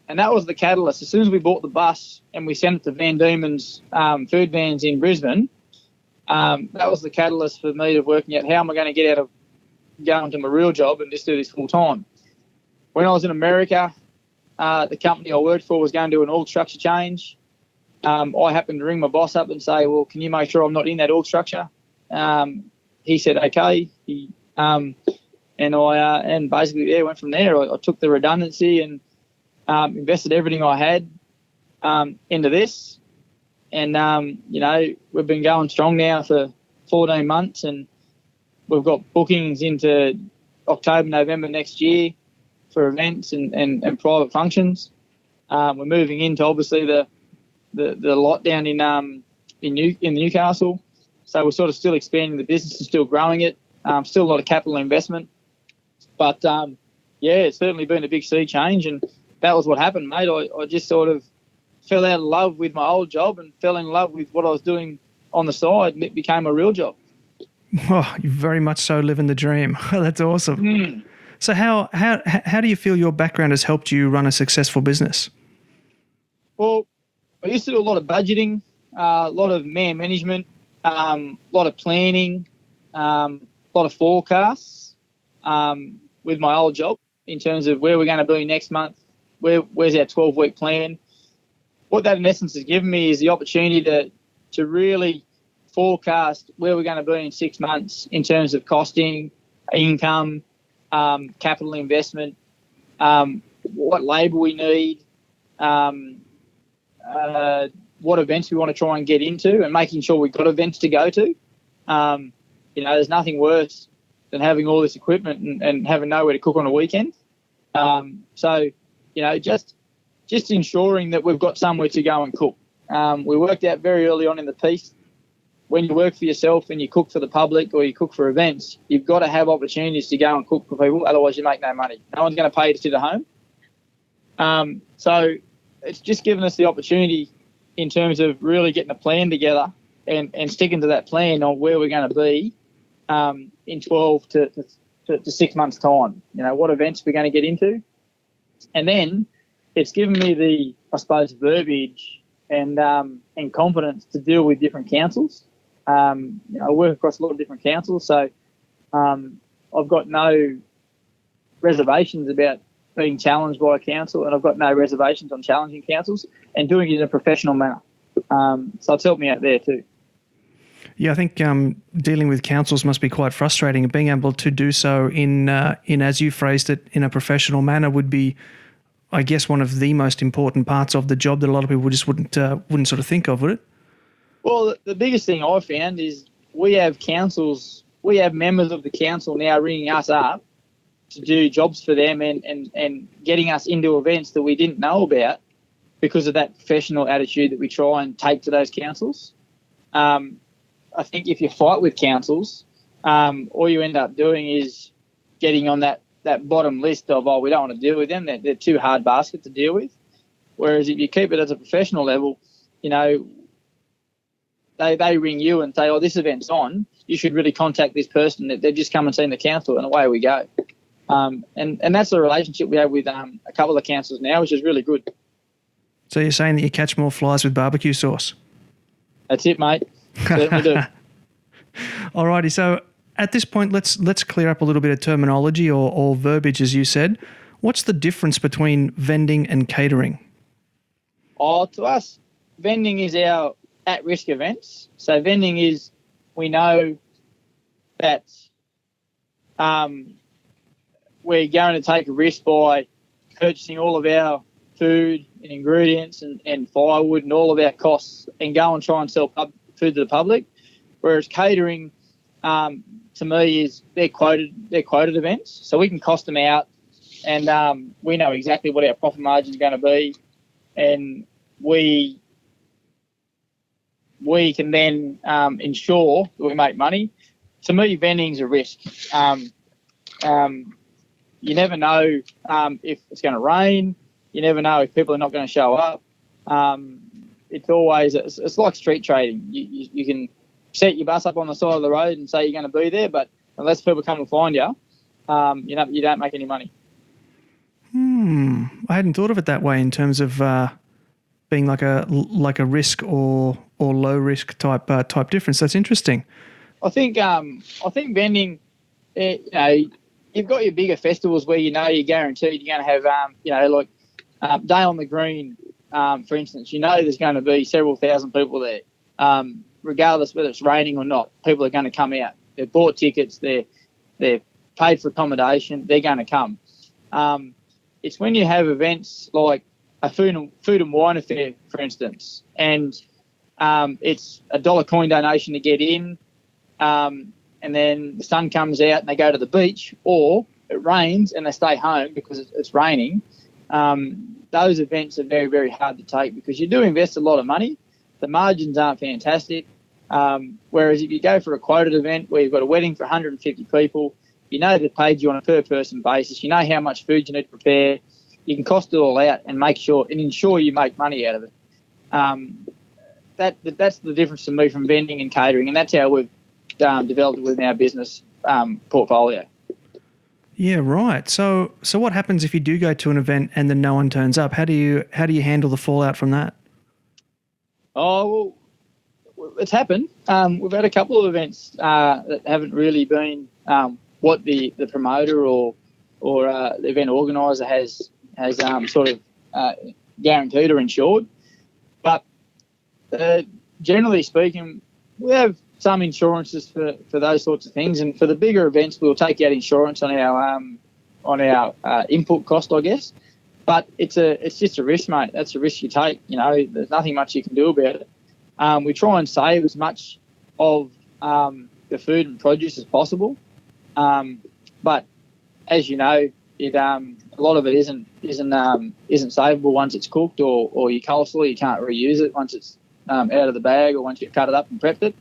And that was the catalyst. As soon as we bought the bus and we sent it to Van Diemen's food vans in Brisbane, that was the catalyst for me of working out how am I going to get out of going to my real job and just do this full time. When I was in America, the company I worked for was going to do an org structure change. I happened to ring my boss up and say, well, can you make sure I'm not in that org structure? He said, okay. And basically, went from there. I took the redundancy and invested everything I had into this. And, we've been going strong now for 14 months, and we've got bookings into October, November next year for events and private functions. We're moving into, obviously, the lot down in Newcastle. So we're sort of still expanding the business and still growing it. Still a lot of capital investment. But, it's certainly been a big sea change, and that was what happened, mate. I just sort of fell out of love with my old job and fell in love with what I was doing on the side, and it became a real job. Oh, you very much so living the dream. That's awesome. Mm. So how do you feel your background has helped you run a successful business? Well, I used to do a lot of budgeting, a lot of man management, a lot of planning, lot of forecasts with my old job in terms of where we're going to be next month, where's our 12-week plan. What that in essence has given me is the opportunity to really forecast where we're going to be in 6 months in terms of costing, income, capital investment, what labour we need, what events we want to try and get into, and making sure we've got events to go to. There's nothing worse than having all this equipment and having nowhere to cook on a weekend. Just ensuring that we've got somewhere to go and cook. We worked out very early on in the piece, when you work for yourself and you cook for the public or you cook for events, you've got to have opportunities to go and cook for people, otherwise you make no money. No one's going to pay you to sit at home. So it's just given us the opportunity in terms of really getting a plan together and sticking to that plan on where we're going to be in 12 to 6 months' time. What events we're going to get into. And then it's given me the, I suppose, verbiage and confidence to deal with different councils. I work across a lot of different councils, so I've got no reservations about being challenged by a council, and I've got no reservations on challenging councils and doing it in a professional manner. So it's helped me out there too. Yeah, I think dealing with councils must be quite frustrating, and being able to do so in as you phrased it, in a professional manner would be, I guess, one of the most important parts of the job that a lot of people just wouldn't sort of think of, would it? Well, the biggest thing I found is we have members of the council now ringing us up to do jobs for them and getting us into events that we didn't know about because of that professional attitude that we try and take to those councils. I think if you fight with councils, all you end up doing is getting on that bottom list of, we don't want to deal with them. They're too hard basket to deal with. Whereas if you keep it at a professional level, they ring you and say, this event's on, you should really contact this person. They've just come and seen the council, and away we go. And that's the relationship we have with a couple of councils now, which is really good. So you're saying that you catch more flies with barbecue sauce? That's it, mate. Certainly do. Alrighty, so at this point, let's clear up a little bit of terminology or verbiage, as you said. What's the difference between vending and catering? To us, vending is our at-risk events. So vending is, we know that we're going to take a risk by purchasing all of our food and ingredients and firewood and all of our costs and go and try and sell food to the public. Whereas catering, to me, is they're quoted events. So we can cost them out and we know exactly what our profit margin is going to be, and we can then ensure that we make money. To me, vending's a risk. You never know if it's going to rain. You never know if people are not going to show up. It's like street trading. You can set your bus up on the side of the road and say you're going to be there, but unless people come and find you, you don't make any money. I hadn't thought of it that way in terms of being like a risk or low risk type difference. That's interesting. I think vending, you've got your bigger festivals where you're guaranteed you're going to have Day on the Green, for instance. There's going to be several thousand people there, regardless whether it's raining or not. People are going to come out. They've bought tickets. They're paid for accommodation. They're going to come. It's when you have events like a food and wine affair, for instance, and it's $1 coin donation to get in, and then the sun comes out and they go to the beach, or it rains and they stay home because it's raining. Those events are very, very hard to take because you do invest a lot of money. The margins aren't fantastic. Whereas if you go for a quoted event where you've got a wedding for 150 people, they've paid you on a per person basis. You know how much food you need to prepare. You can cost it all out and ensure you make money out of it. That's the difference to me from vending and catering, and that's how we've developed it within our business portfolio. Yeah, right. So what happens if you do go to an event and then no one turns up? How do you handle the fallout from that? Oh, well, it's happened. We've had a couple of events that haven't really been what the promoter or the event organiser has sort of guaranteed or insured. But generally speaking, we have some insurances for those sorts of things, and for the bigger events, we'll take out insurance on our input cost, I guess. But it's just a risk, mate. That's a risk you take. There's nothing much you can do about it. We try and save as much of the food and produce as possible, but as you know, a lot of it isn't savable once it's cooked, or your coleslaw, you can't reuse it once it's out of the bag or once you've cut it up and prepped it.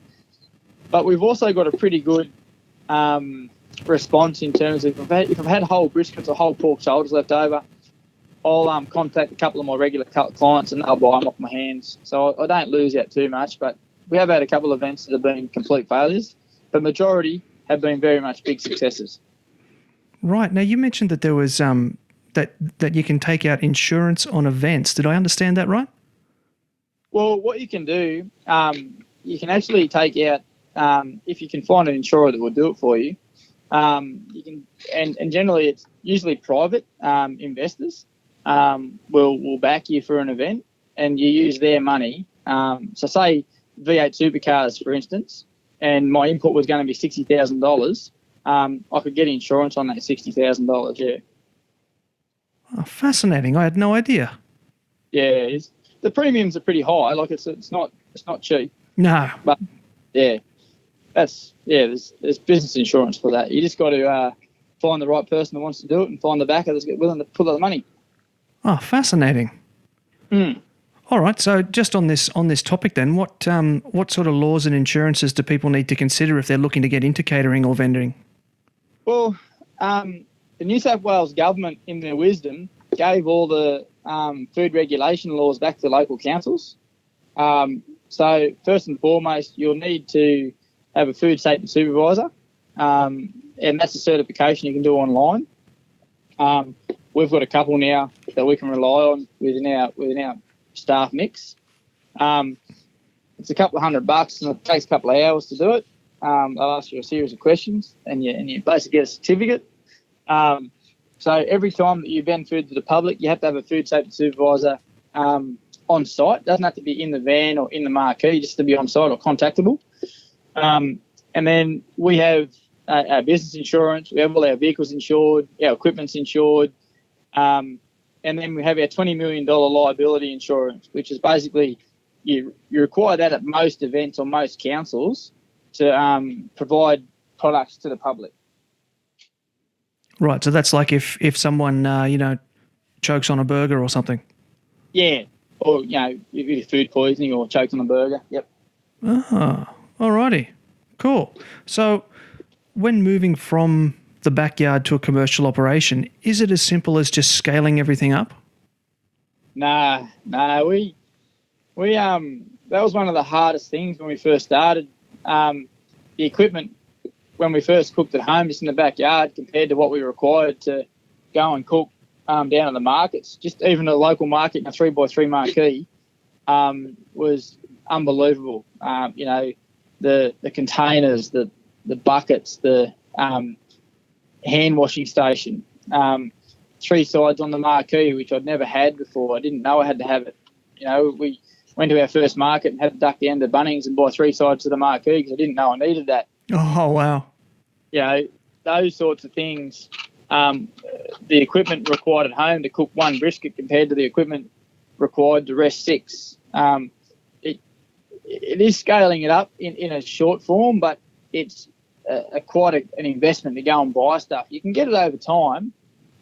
But we've also got a pretty good response in terms of if I've had whole briskets or whole pork shoulders left over, I'll contact a couple of my regular clients and they'll buy them off my hands. So I don't lose out too much, but we have had a couple of events that have been complete failures. The majority have been very much big successes. Right. Now, you mentioned that there was that you can take out insurance on events. Did I understand that right? Well, what you can do, you can actually take out, if you can find an insurer that will do it for you, you can, and generally it's usually private investors will back you for an event, and you use their money. So say V8 Supercars, for instance, and my input was going to be $60,000. I could get insurance on that $60,000. Yeah. Oh, fascinating! I had no idea. Yeah, the premiums are pretty high. Like it's not cheap. No. But yeah, there's business insurance for that. You just got to find the right person that wants to do it and find the backer that's willing to put up the money. Oh, fascinating. All right. So just on this topic then, what sort of laws and insurances do people need to consider if they're looking to get into catering or vending? Well, the New South Wales government, in their wisdom, gave all the food regulation laws back to the local councils. So first and foremost, you'll need to have a food safety supervisor, and that's a certification you can do online. We've got a couple now that we can rely on within our staff mix. It's a couple of $100 and it takes a couple of hours to do it. They'll ask you a series of questions and you basically get a certificate. So every time that you vend food to the public, you have to have a food safety supervisor on site. It doesn't have to be in the van or in the marquee, just to be on site or contactable. And then we have our business insurance. We have all our vehicles insured, our equipment's insured. And then we have our $20 million liability insurance, which is basically you require that at most events or most councils to provide products to the public. Right, so that's like if someone, chokes on a burger or something. Yeah, or, if you have food poisoning or chokes on a burger, yep. Ah, all righty, cool. So when moving from the backyard to a commercial operation, is it as simple as just scaling everything up? Nah, we that was one of the hardest things when we first started. The equipment, when we first cooked at home, just in the backyard, compared to what we were required to go and cook down at the markets, just even a local market in a 3x3 marquee, was unbelievable. The containers, the buckets, the hand washing station, 3 sides on the marquee, which I'd never had before. I didn't know I had to have it. We went to our first market and had to duck down to Bunnings and buy 3 sides to the marquee because I didn't know I needed that. Oh, wow. Those sorts of things. The equipment required at home to cook 1 brisket compared to the equipment required to rest 6. It is scaling it up in a short form, but it's quite an investment to go and buy stuff. You can get it over time,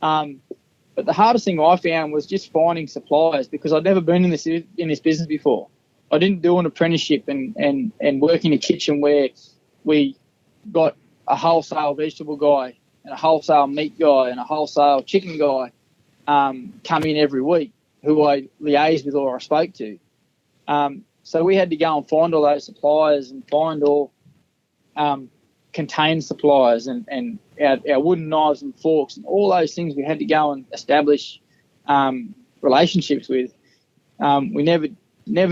but the hardest thing I found was just finding suppliers, because I'd never been in this business before. I didn't do an apprenticeship and work in a kitchen where we got a wholesale vegetable guy and a wholesale meat guy and a wholesale chicken guy come in every week who I liaised with or I spoke to. So we had to go and find all those suppliers and find all contained suppliers and our wooden knives and forks and all those things we had to go and establish relationships with. We never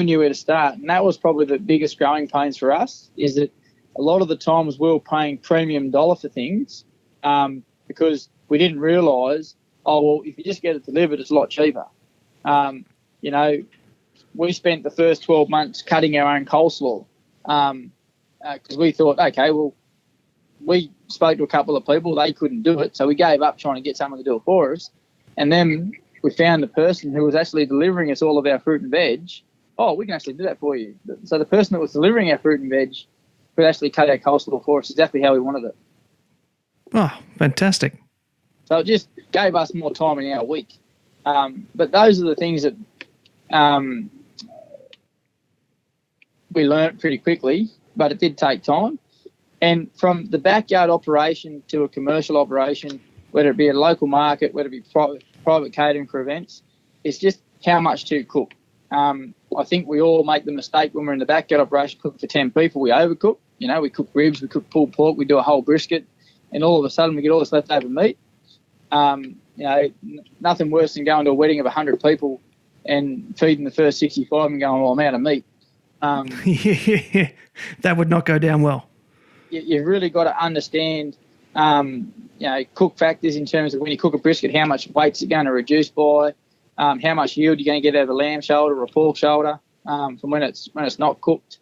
knew where to start. And that was probably the biggest growing pains for us, is that a lot of the times we were paying premium dollar for things because we didn't realise, if you just get it delivered, it's a lot cheaper. We spent the first 12 months cutting our own coleslaw because we thought, okay, well, we spoke to a couple of people, they couldn't do it, so we gave up trying to get someone to do it for us. And then we found the person who was actually delivering us all of our fruit and veg. Oh, we can actually do that for you. So the person that was delivering our fruit and veg could actually cut our coleslaw for us exactly how we wanted it. Oh, fantastic. So it just gave us more time in our week. But those are the things that we learnt pretty quickly, but it did take time. And from the backyard operation to a commercial operation, whether it be a local market, whether it be private catering for events, it's just how much to cook. I think we all make the mistake when we're in the backyard operation, cook for 10 people, we overcook. We cook ribs, we cook pulled pork, we do a whole brisket, and all of a sudden we get all this leftover meat. Nothing worse than going to a wedding of 100 people and feeding the first 65 and going, I'm out of meat. Yeah, that would not go down well. You've really got to understand, cook factors in terms of when you cook a brisket, how much weight's it going to reduce by, how much yield you're going to get out of a lamb shoulder or a pork shoulder from when it's not cooked.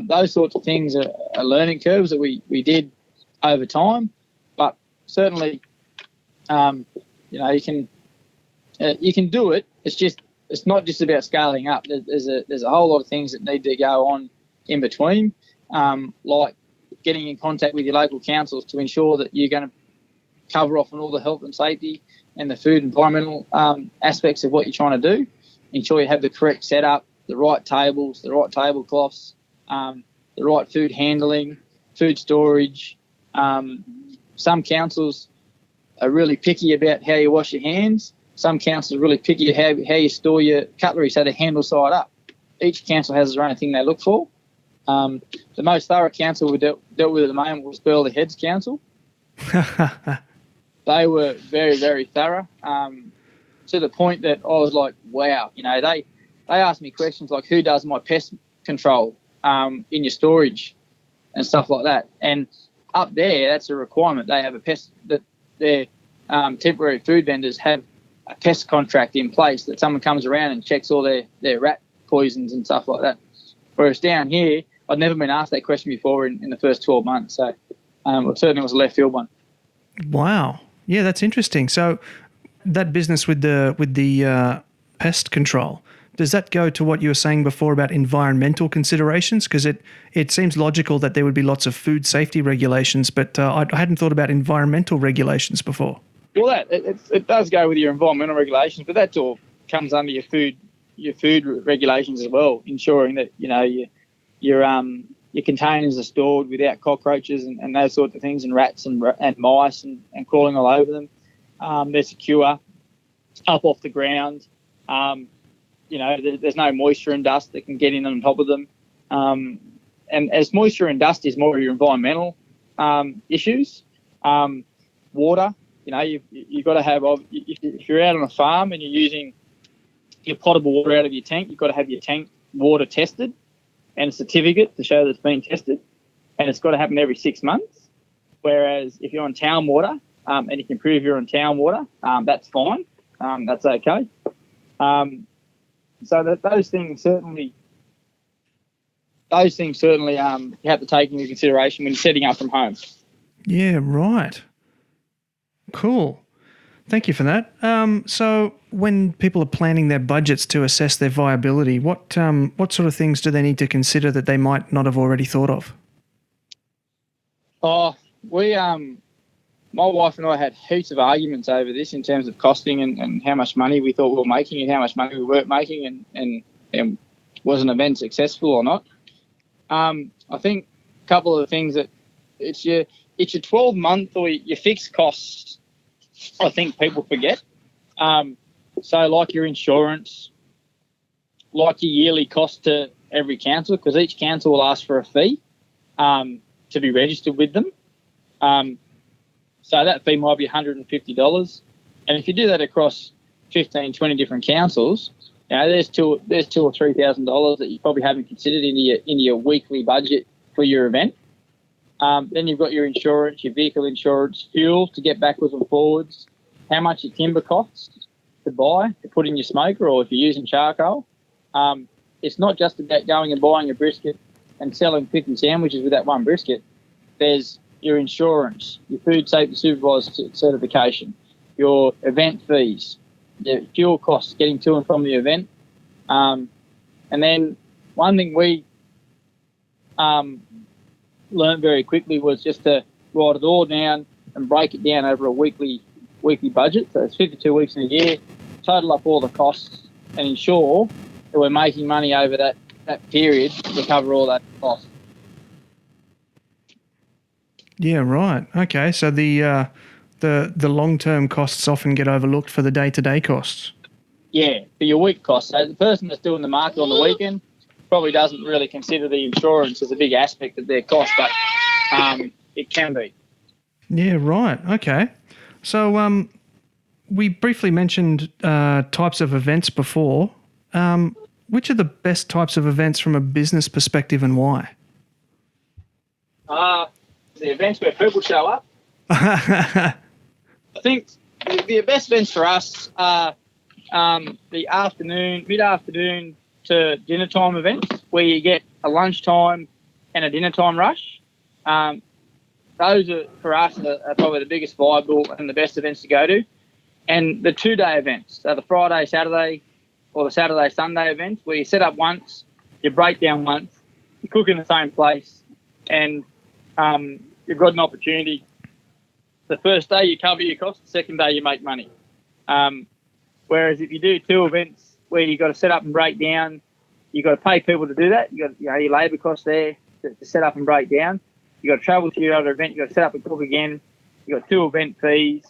Those sorts of things are learning curves that we did over time, but certainly, you can do it. It's not just about scaling up. There's a whole lot of things that need to go on in between, like getting in contact with your local councils to ensure that you're going to cover off on all the health and safety and the food environmental aspects of what you're trying to do. Ensure you have the correct setup, the right tables, the right tablecloths, the right food handling, food storage. Some councils are really picky about how you wash your hands. Some councils are really picky how you store your cutlery so they handle side up. Each council has their own thing they look for. The most thorough council we dealt with at the moment was Burleigh Heads Council. They were very, very thorough, to the point that I was like, wow. They asked me questions like, who does my pest control in your storage and stuff like that. And up there, that's a requirement. They have a pest that their temporary food vendors have a pest contract in place that someone comes around and checks all their rat poisons and stuff like that. Whereas down here, I'd never been asked that question before in the first 12 months. So it certainly was a left field one. Wow. Yeah, that's interesting. So that business with the pest control, does that go to what you were saying before about environmental considerations? Because it seems logical that there would be lots of food safety regulations, but I hadn't thought about environmental regulations before. Well, it does go with your environmental regulations, but that all comes under your food regulations as well, ensuring that your containers are stored without cockroaches and those sorts of things, and rats and mice and crawling all over them. They're secure, up off the ground. There's no moisture and dust that can get in on top of them. And as moisture and dust is more of your environmental issues, water. You've got to have, if you're out on a farm and you're using your potable water out of your tank, you've got to have your tank water tested and a certificate to show that it's been tested, and it's got to happen every 6 months. Whereas if you're on town water and you can prove you're on town water, that's fine. That's okay. So that those things certainly you have to take into consideration when you're setting up from home. Yeah, right. Cool. Thank you for that. So when people are planning their budgets to assess their viability, what sort of things do they need to consider that they might not have already thought of? My wife and I had heaps of arguments over this in terms of costing and how much money we thought we were making and how much money we weren't making and was an event successful or not. I think a couple of the things that it's your 12-month or your fixed costs, I think people forget. So like your insurance, like your yearly cost to every council, because each council will ask for a fee to be registered with them. So that fee might be $150. And if you do that across 15, 20 different councils, there's $2,000 or $3,000 that you probably haven't considered in your weekly budget for your event. Then you've got your insurance, your vehicle insurance, fuel to get backwards and forwards, how much your timber costs to buy, to put in your smoker, or if you're using charcoal. It's not just about going and buying a brisket and selling 50 sandwiches with that one brisket. There's your insurance, your food safety supervisor certification, your event fees, the fuel costs getting to and from the event. And then one thing we learned very quickly was just to write it all down and break it down over a weekly budget. So it's 52 weeks in a year, total up all the costs and ensure that we're making money over that period to cover all that costs. Yeah, right. Okay, so the long-term costs often get overlooked for the day-to-day costs. Yeah, for your week costs. So the person that's doing the market on the weekend probably doesn't really consider the insurance as a big aspect of their cost, but it can be. Yeah, right. Okay. So we briefly mentioned types of events before. Which are the best types of events from a business perspective and why? The events where people show up. I think the best events for us are the mid-afternoon to dinner time events where you get a lunchtime and a dinner time rush. Those are, for us, are probably the biggest viable and the best events to go to. And the 2-day events, so the Friday, Saturday, or the Saturday, Sunday events where you set up once, you break down once, you cook in the same place, and you've got an opportunity. The first day you cover your costs, the second day you make money. Whereas if you do 2 events where you've got to set up and break down, you've got to pay people to do that. You've got your labour costs there to set up and break down. You've got to travel to your other event. You've got to set up and cook again. You've got 2 event fees.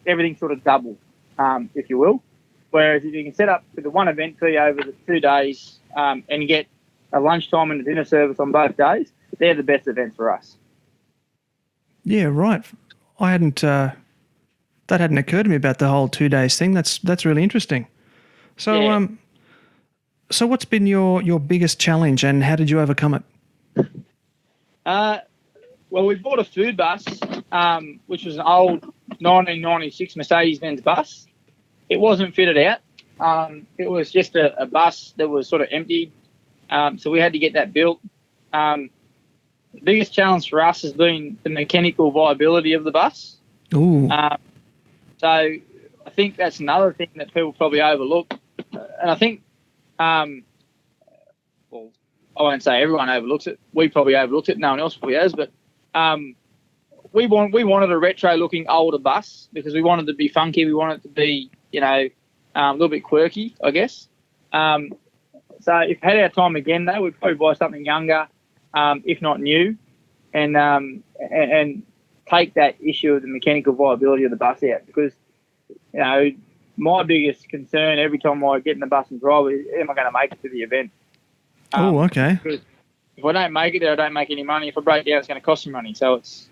Everything sort of double, if you will. Whereas if you can set up with the 1 event fee over the 2 days and you get a lunchtime and a dinner service on both days, they're the best events for us. Yeah, right. I hadn't that hadn't occurred to me about the whole 2 days thing. That's really interesting. So Yeah. So what's been your biggest challenge and how did you overcome it? Well, we bought a food bus, which was an old 1996 Mercedes-Benz bus. It wasn't fitted out. It was just a bus that was sort of empty. So we had to get that built. The biggest challenge for us has been the mechanical viability of the bus. Ooh. So I think that's another thing that people probably overlook. And I think, well, I won't say everyone overlooks it. We probably overlooked it. No one else probably has. But we wanted a retro-looking older bus because we wanted to be funky. We wanted it to be, a little bit quirky, I guess. So if we had our time again, though, we'd probably buy something younger, if not new, and take that issue of the mechanical viability of the bus out because, my biggest concern every time I get in the bus and drive is, am I going to make it to the event? Okay. Because if I don't make it there, I don't make any money. If I break down, it's going to cost me money. So it's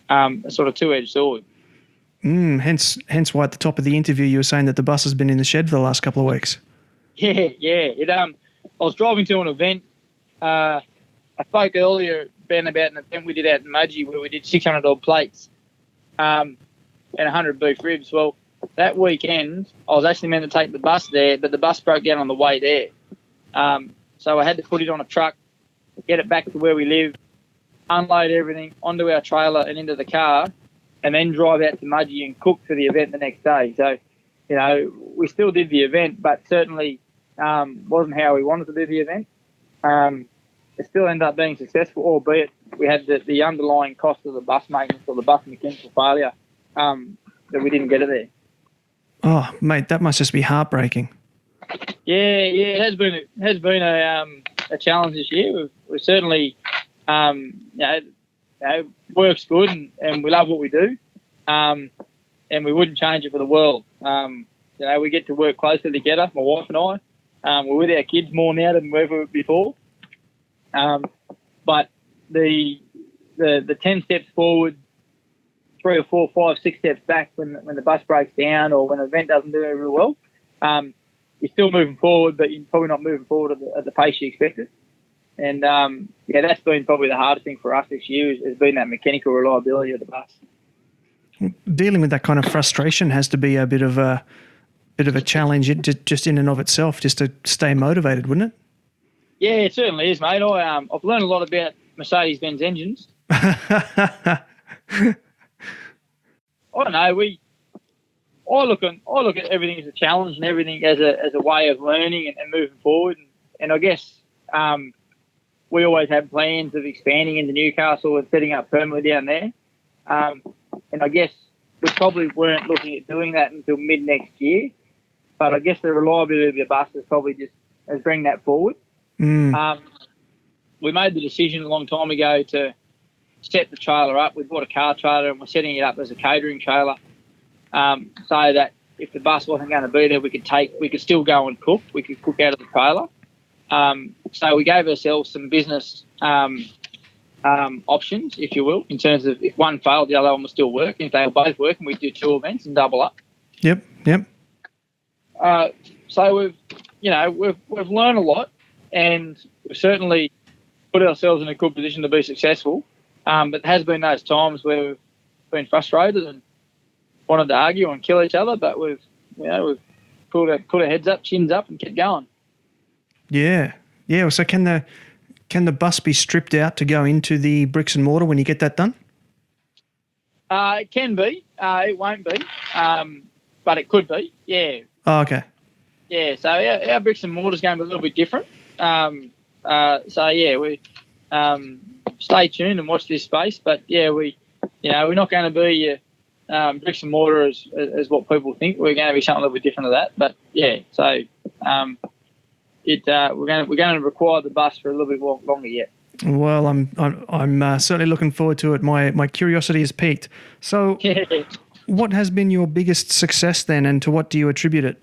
a sort of two-edged sword. Hence why at the top of the interview you were saying that the bus has been in the shed for the last couple of weeks. Yeah. I was driving to an event. I spoke earlier, Ben, about an event we did out in Mudgee where we did 600 odd plates and 100 beef ribs. Well, that weekend I was actually meant to take the bus there, but the bus broke down on the way there. So I had to put it on a truck, get it back to where we live, unload everything onto our trailer and into the car, and then drive out to Mudgee and cook for the event the next day. So, we still did the event, but certainly wasn't how we wanted to do the event. It still ended up being successful, albeit we had the underlying cost of the bus maintenance or the bus mechanical failure that we didn't get it there. Oh, mate, that must just be heartbreaking. Yeah, it has been a challenge this year. We've certainly, work's good and we love what we do, and we wouldn't change it for the world. We get to work closely together, my wife and I. We're with our kids more now than we ever before. But the 10 steps forward, 3 or 4, 5, 6 steps back when the bus breaks down or when an event doesn't do very well, you're still moving forward, but you're probably not moving forward at the pace you expected. And that's been probably the hardest thing for us this year has been that mechanical reliability of the bus. Dealing with that kind of frustration has to be a bit of a challenge just in and of itself, just to stay motivated, wouldn't it? Yeah, it certainly is, mate. I've learned a lot about Mercedes-Benz engines. I don't know. I look at everything as a challenge and everything as a way of learning and moving forward. And I guess we always had plans of expanding into Newcastle and setting up permanently down there. And I guess we probably weren't looking at doing that until mid next year. But I guess the reliability of the bus is probably just has bring that forward. We made the decision a long time ago to set the trailer up. We bought a car trailer and we're setting it up as a catering trailer, so that if the bus wasn't going to be there, we could still go and cook. We could cook out of the trailer. So we gave ourselves some business options, if you will, in terms of if one failed, the other one was still working. If they were both working, we'd do 2 events and double up. Yep. So we've learned a lot, and we've certainly put ourselves in a good position to be successful. But there has been those times where we've been frustrated and wanted to argue and kill each other, but we've put our heads up, chins up, and kept going. Yeah. So can the bus be stripped out to go into the bricks and mortar when you get that done? It can be. It won't be. But it could be. Yeah. Oh, okay. Yeah. So our bricks and mortar's going to be a little bit different. We stay tuned and watch this space. But yeah, we're not going to be bricks and mortar as what people think. We're going to be something a little bit different to that. But yeah, so we're going to require the bus for a little bit longer yet. Well, I'm certainly looking forward to it. My curiosity is piqued. So, what has been your biggest success then, and to what do you attribute it?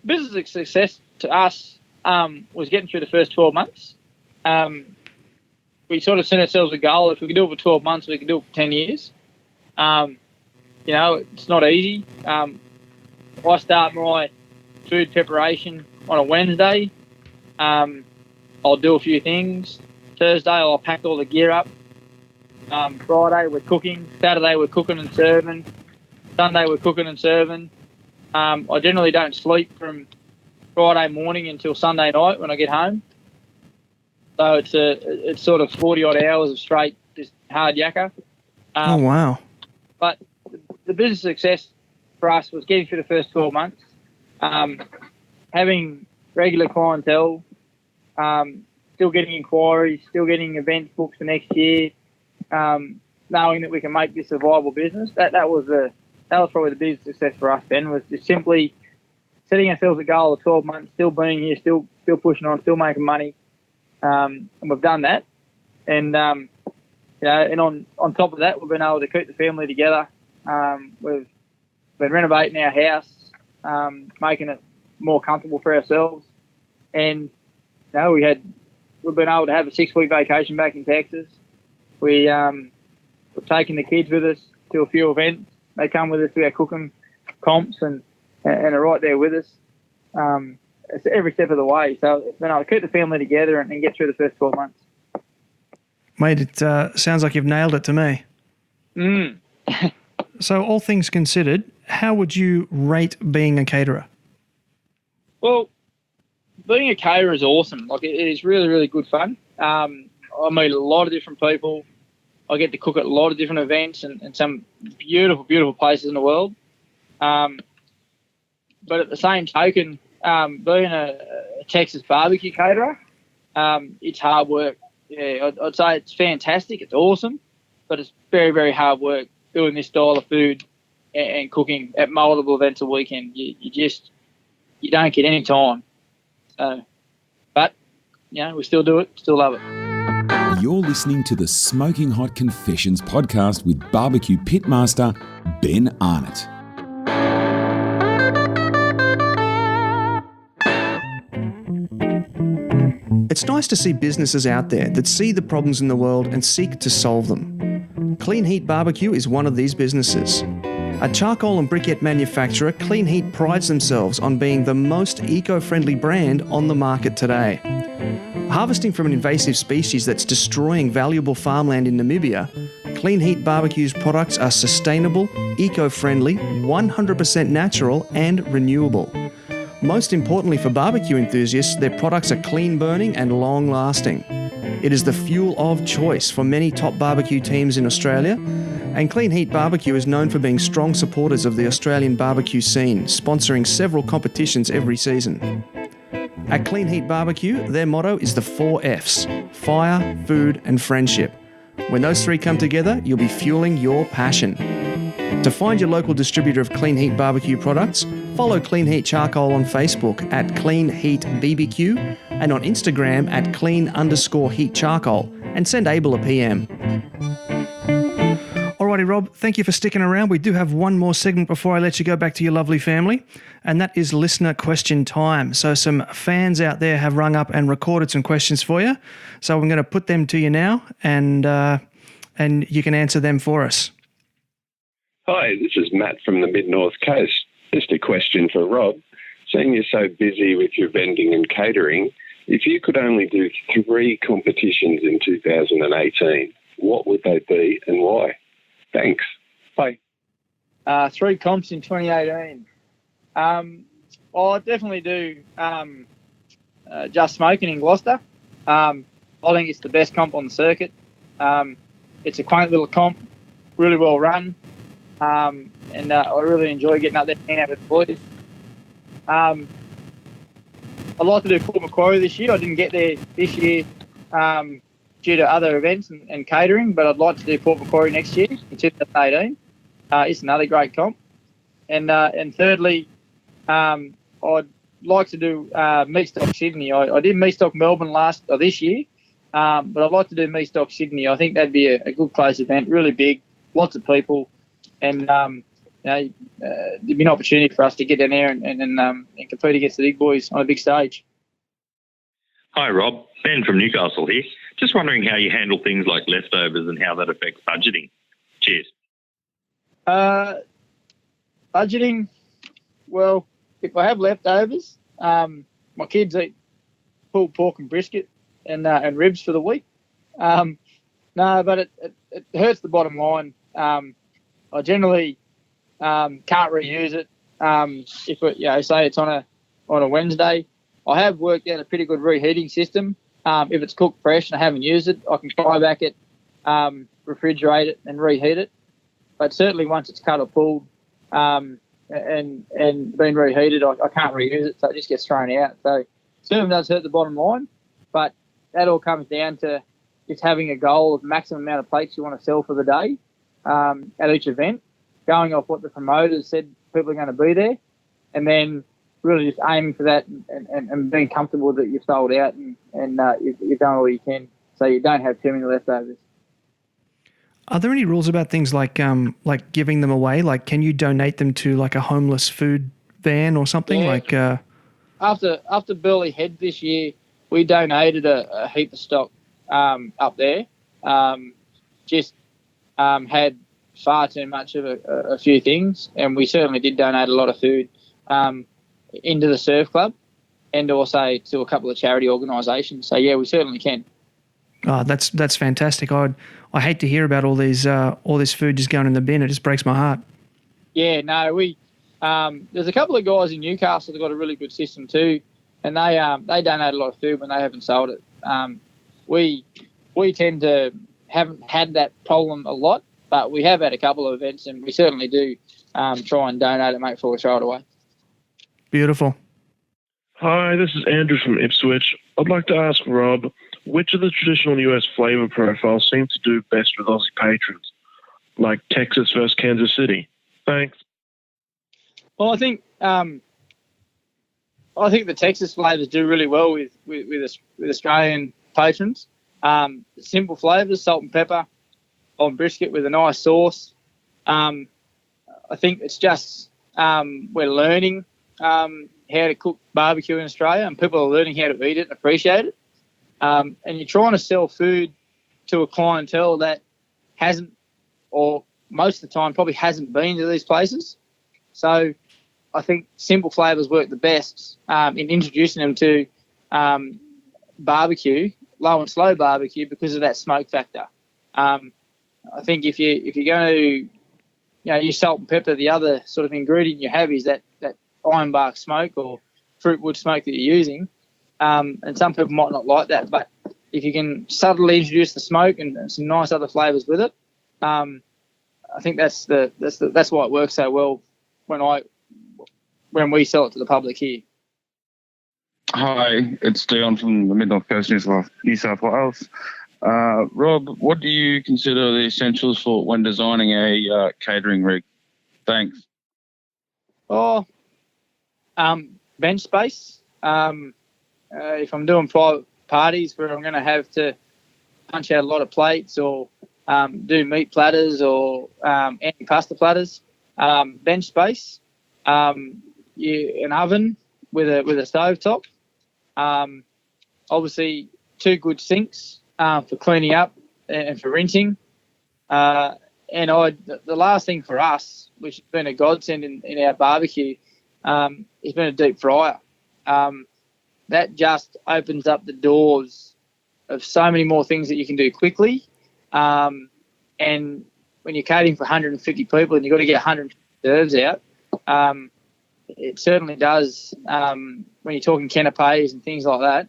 Business success to us was getting through the first 12 months. We sort of set ourselves a goal. If we could do it for 12 months, we could do it for 10 years. It's not easy. I start my food preparation on a Wednesday. I'll do a few things. Thursday, I'll pack all the gear up. Friday, we're cooking. Saturday, we're cooking and serving. Sunday, we're cooking and serving. I generally don't sleep from Friday morning until Sunday night when I get home. So it's sort of 40-odd hours of straight, just hard yakka. Oh, wow. But the business success for us was getting through the first 12 months, having regular clientele, still getting inquiries, still getting events booked for next year, knowing that we can make this a viable business. That was probably the biggest success for us, Ben, was just simply setting ourselves a goal of 12 months, still being here, still pushing on, still making money. And we've done that. And, and on top of that, we've been able to keep the family together. We've been renovating our house, making it more comfortable for ourselves. And, we've been able to have a 6-week vacation back in Texas. We've taken the kids with us to a few events. They come with us to our cooking comps and are right there with us. It's every step of the way. So it's been able to keep the family together and get through the first 12 months. Mate, it sounds like you've nailed it to me. So all things considered, how would you rate being a caterer? Well, being a caterer is awesome. Like, it is really, really good fun. I meet a lot of different people. I get to cook at a lot of different events and some beautiful, beautiful places in the world. But at the same token, being a Texas BBQ caterer, it's hard work. Yeah, I'd say it's fantastic. It's awesome, but it's very, very hard work doing this style of food and cooking at multiple events a weekend. You don't get any time. But we still do it, still love it. You're listening to the Smoking Hot Confessions podcast with barbecue pitmaster Ben Arnott. It's nice to see businesses out there that see the problems in the world and seek to solve them. Clean Heat Barbecue is one of these businesses. A charcoal and briquette manufacturer, Clean Heat prides themselves on being the most eco-friendly brand on the market today. Harvesting from an invasive species that's destroying valuable farmland in Namibia, Clean Heat Barbecue's products are sustainable, eco-friendly, 100% natural and renewable. Most importantly for barbecue enthusiasts, their products are clean burning and long lasting. It is the fuel of choice for many top barbecue teams in Australia, and Clean Heat Barbecue is known for being strong supporters of the Australian barbecue scene, sponsoring several competitions every season. At Clean Heat Barbecue, their motto is the 4 F's: fire, food and friendship. When those three come together, you'll be fueling your passion. To find your local distributor of Clean Heat Barbecue products, follow Clean Heat Charcoal on Facebook at Clean Heat BBQ and on Instagram at clean_heat charcoal, and send Abel a PM. Alrighty, Rob, thank you for sticking around. We do have one more segment before I let you go back to your lovely family, and that is listener question time. So some fans out there have rung up and recorded some questions for you. So I'm going to put them to you now, and you can answer them for us. Hi, this is Matt from the Mid-North Coast. Just a question for Rob. Seeing you're so busy with your vending and catering, if you could only do 3 competitions in 2018, what would they be and why? Thanks. Bye. 3 comps in 2018. I'll definitely do Just Smokin in Gloucester. I think it's the best comp on the circuit. It's a quaint little comp, really well run, and I really enjoy getting up there and hanging out with the boys. I'd like to do Port Macquarie this year. I didn't get there this year due to other events and catering, but I'd like to do Port Macquarie next year in 2018. It's another great comp. And thirdly, I'd like to do Meat Stock Sydney. I did Meat Stock Melbourne this year, but I'd like to do Meat Stock Sydney. I think that'd be a good close event, really big, lots of people, and there'd be an opportunity for us to get down there and compete against the big boys on a big stage. Hi, Rob. Ben from Newcastle here. Just wondering how you handle things like leftovers and how that affects budgeting. Cheers. Budgeting, well, if I have leftovers, my kids eat pulled pork and brisket and ribs for the week. No, but it hurts the bottom line. I generally can't reuse it. If it, say it's on a Wednesday, I have worked out a pretty good reheating system. If it's cooked fresh and I haven't used it, I can fry back it, refrigerate it and reheat it. But certainly once it's cut or pulled and been reheated, I can't reuse it, so it just gets thrown out. So it certainly does hurt the bottom line, but that all comes down to just having a goal of maximum amount of plates you want to sell for the day at each event, going off what the promoters said people are going to be there, and then really just aiming for that and being comfortable that you've sold out and you've done all you can, so you don't have too many leftovers. Are there any rules about things like giving them away? Like, can you donate them to like a homeless food van or something? Yeah. After Burleigh Head this year, we donated a heap of stock up there. Had far too much of a few things, and we certainly did donate a lot of food into the surf club and also to a couple of charity organisations. So yeah, we certainly can. Oh, that's fantastic. I hate to hear about all this food just going in the bin. It just breaks my heart. Yeah, no, we there's a couple of guys in Newcastle that got a really good system too, and they donate a lot of food when they haven't sold it. We tend to haven't had that problem a lot, but we have had a couple of events, and we certainly do try and donate it, make sure we throw it away. Beautiful. Hi, this is Andrew from Ipswich. I'd like to ask Rob, which of the traditional US flavour profiles seem to do best with Aussie patrons, like Texas versus Kansas City? Thanks. Well, I think the Texas flavours do really well with Australian patrons. Simple flavours, salt and pepper on brisket with a nice sauce. I think it's just we're learning how to cook barbecue in Australia, and people are learning how to eat it and appreciate it. And you're trying to sell food to a clientele that hasn't or most of the time probably hasn't been to these places. So I think simple flavours work the best in introducing them to barbecue, low and slow barbecue, because of that smoke factor. I think if you're going to use salt and pepper, the other sort of ingredient you have is that ironbark smoke or fruit wood smoke that you're using. And some people might not like that, but if you can subtly introduce the smoke and some nice other flavours with it, I think that's why it works so well when we sell it to the public here. Hi, it's Dion from the Mid-North Coast, New South Wales. Rob, what do you consider the essentials for when designing a catering rig? Thanks. Bench space. If I'm doing private parties where I'm going to have to punch out a lot of plates or do meat platters or anti-pasta platters, bench space, an oven with a stove top, obviously 2 good sinks for cleaning up and for rinsing, and the last thing for us, which has been a godsend in our barbecue, has been a deep fryer. That just opens up the doors of so many more things that you can do quickly. And when you're catering for 150 people and you've got to get 100 serves out, it certainly does, when you're talking canapes and things like that,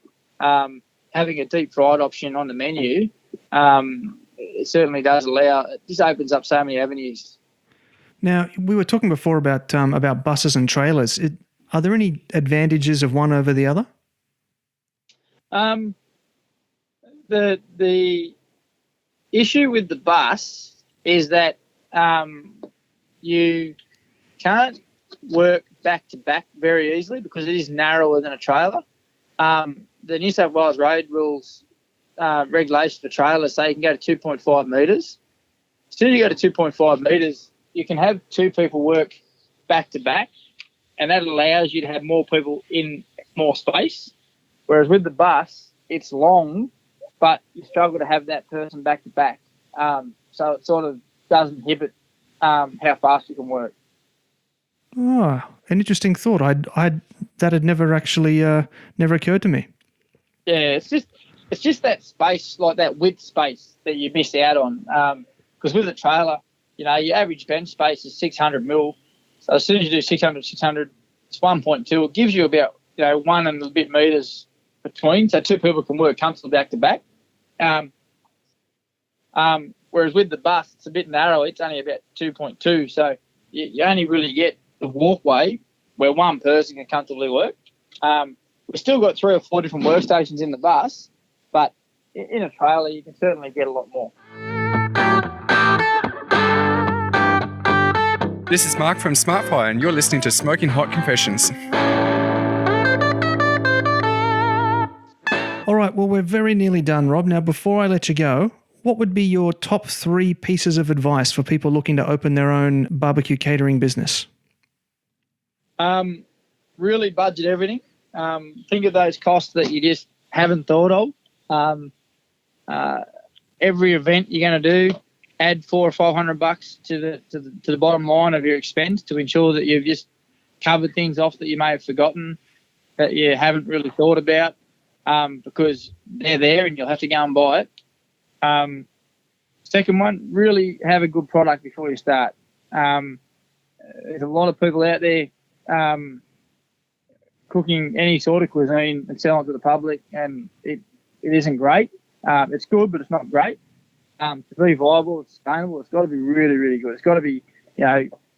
having a deep fried option on the menu, it certainly does it just opens up so many avenues. Now, we were talking before about buses and trailers. Are there any advantages of one over the other? The issue with the bus is that you can't work back to back very easily because it is narrower than a trailer. The New South Wales road rules regulations for trailers say you can go to 2.5 metres. As soon as you go to 2.5 metres, you can have 2 people work back to back, and that allows you to have more people in more space. Whereas with the bus, it's long, but you struggle to have that person back to back. So it sort of does inhibit how fast you can work. Oh, an interesting thought. That had never actually never occurred to me. Yeah, it's just that space, like that width space that you miss out on. Because with a trailer, your average bench space is 600 mil. So as soon as you do 600, it's 1.2. It gives you about 1 and a bit metres between, so 2 people can work comfortably back to back. Whereas with the bus, it's a bit narrow. It's only about 2.2, so you only really get the walkway where 1 person can comfortably work. We've still got 3 or 4 different workstations in the bus, but in a trailer, you can certainly get a lot more. This is Mark from Smartfire, and you're listening to Smokin Hot Confessions. All right, well, we're very nearly done, Rob. Now, before I let you go, what would be your top 3 pieces of advice for people looking to open their own barbecue catering business? Really budget everything. Think of those costs that you just haven't thought of. Every event you're going to do, add $400 or $500 to the bottom line of your expense to ensure that you've just covered things off that you may have forgotten, that you haven't really thought about, because they're there and you'll have to go and buy it. Second one, really have a good product before you start. There's a lot of people out there cooking any sort of cuisine and selling it to the public, and it isn't great. It's good, but it's not great. To be viable, it's sustainable, it's got to be really, really good. It's got to be,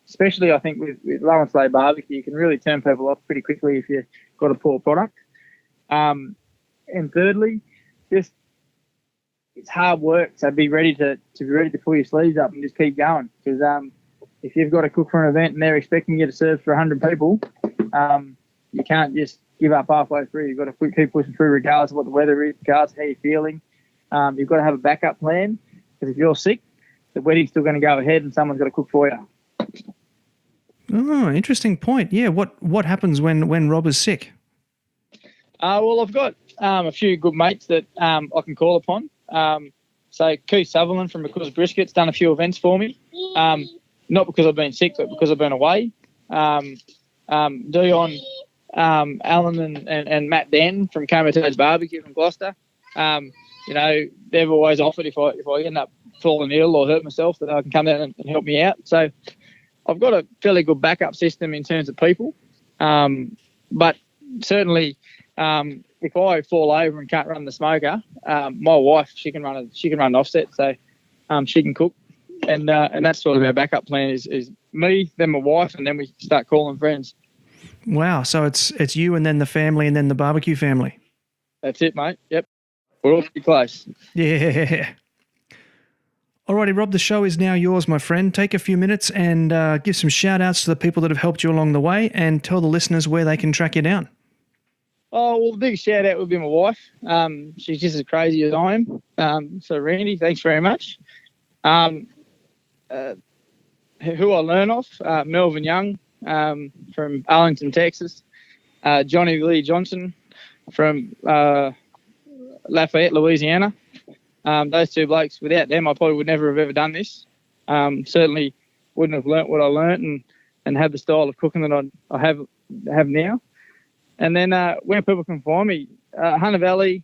especially I think with low and slow barbecue, you can really turn people off pretty quickly if you've got a poor product. And thirdly, just it's hard work, so be ready to pull your sleeves up and just keep going. Because if you've got to cook for an event and they're expecting you to serve for 100 people, you can't just give up halfway through. You've got to keep pushing through regardless of what the weather is, regardless of how you're feeling. You've got to have a backup plan, because if you're sick, the wedding's still going to go ahead and someone's got to cook for you. Oh, interesting point. Yeah, what happens when Rob is sick? Well, I've got a few good mates that I can call upon. So Keith Sutherland from McCool's Brisket's done a few events for me. not because I've been sick, but because I've been away. Dion, Alan and Matt Dan from Catering Barbecue from Gloucester. They've always offered if I end up falling ill or hurt myself that I can come down and help me out. So I've got a fairly good backup system in terms of people. But certainly, if I fall over and can't run the smoker, my wife, she can run an offset, so she can cook. And that's sort of our backup plan is me, then my wife, and then we start calling friends. Wow, so it's you and then the family and then the barbecue family. That's it, mate. Yep. We're all pretty close. Yeah. Alrighty, Rob, the show is now yours, my friend. Take a few minutes and give some shout-outs to the people that have helped you along the way and tell the listeners where they can track you down. Oh, well, the biggest shout-out would be my wife. She's just as crazy as I am. So, Randy, thanks very much. Who I learn off, Melvin Young from Arlington, Texas. Johnny Lee Johnson from Lafayette, Louisiana. Those two blokes, without them, I probably would never have ever done this. Certainly wouldn't have learnt what I learnt and have the style of cooking that I have now. And then where people can find me, Hunter Valley,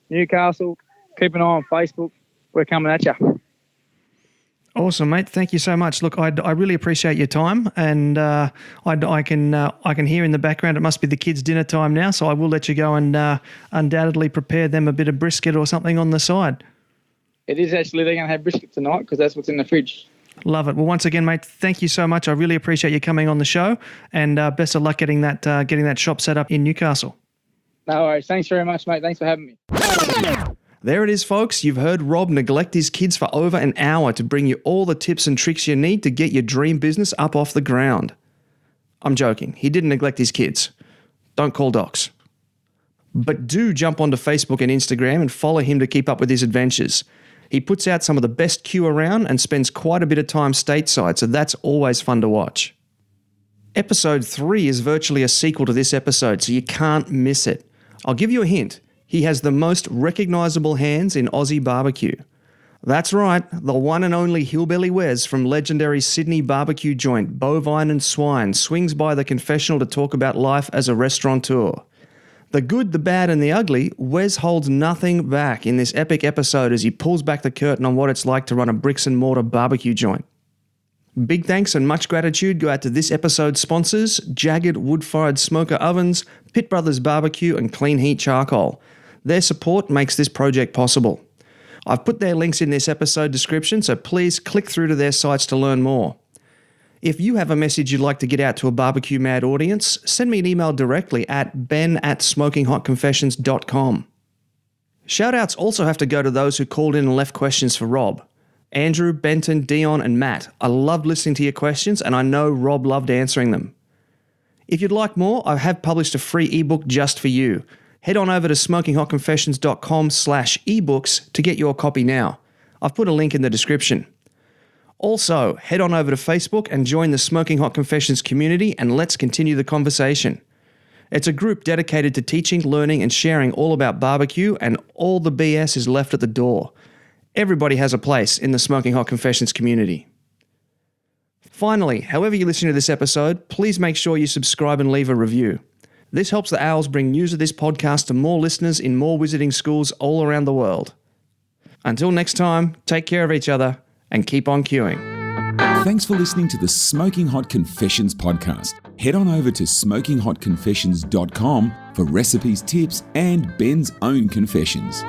Newcastle, keep an eye on Facebook. We're coming at you. Awesome, mate. Thank you so much. Look, I really appreciate your time, and I can hear in the background it must be the kids' dinner time now, so I will let you go and undoubtedly prepare them a bit of brisket or something on the side. It is actually, they're going to have brisket tonight because that's what's in the fridge. Love it. Well, once again, mate, thank you so much. I really appreciate you coming on the show, and best of luck getting that shop set up in Newcastle. No worries. Thanks very much, mate. Thanks for having me. There it is, folks. You've heard Rob neglect his kids for over an hour to bring you all the tips and tricks you need to get your dream business up off the ground. I'm joking. He didn't neglect his kids. Don't call docs. But do jump onto Facebook and Instagram and follow him to keep up with his adventures. He puts out some of the best Q around and spends quite a bit of time stateside, so that's always fun to watch. Episode 3 is virtually a sequel to this episode, so you can't miss it. I'll give you a hint. He has the most recognisable hands in Aussie barbecue. That's right, the one and only Hillbilly Wes from legendary Sydney barbecue joint Bovine and Swine swings by the confessional to talk about life as a restaurateur. The good, the bad and the ugly, Wes holds nothing back in this epic episode as he pulls back the curtain on what it's like to run a bricks and mortar barbecue joint. Big thanks and much gratitude go out to this episode's sponsors, Jagged Wood-Fired Smoker Ovens, Pip Brothers Barbecue and Clean Heat Charcoal. Their support makes this project possible. I've put their links in this episode description, so please click through to their sites to learn more. If you have a message you'd like to get out to a barbecue mad audience, send me an email directly at ben@smokinghotconfessions.com. Shoutouts also have to go to those who called in and left questions for Rob. Andrew, Benton, Dion and Matt. I loved listening to your questions and I know Rob loved answering them. If you'd like more, I have published a free ebook just for you. Head on over to smokinghotconfessions.com/ebooks to get your copy now. I've put a link in the description. Also, head on over to Facebook and join the Smoking Hot Confessions community and let's continue the conversation. It's a group dedicated to teaching, learning and sharing all about barbecue, and all the BS is left at the door. Everybody has a place in the Smoking Hot Confessions community. Finally, however you listen to this episode, please make sure you subscribe and leave a review. This helps the Owls bring news of this podcast to more listeners in more visiting schools all around the world. Until next time, take care of each other and keep on queuing. Thanks for listening to the Smoking Hot Confessions podcast. Head on over to smokinghotconfessions.com for recipes, tips, and Ben's own confessions.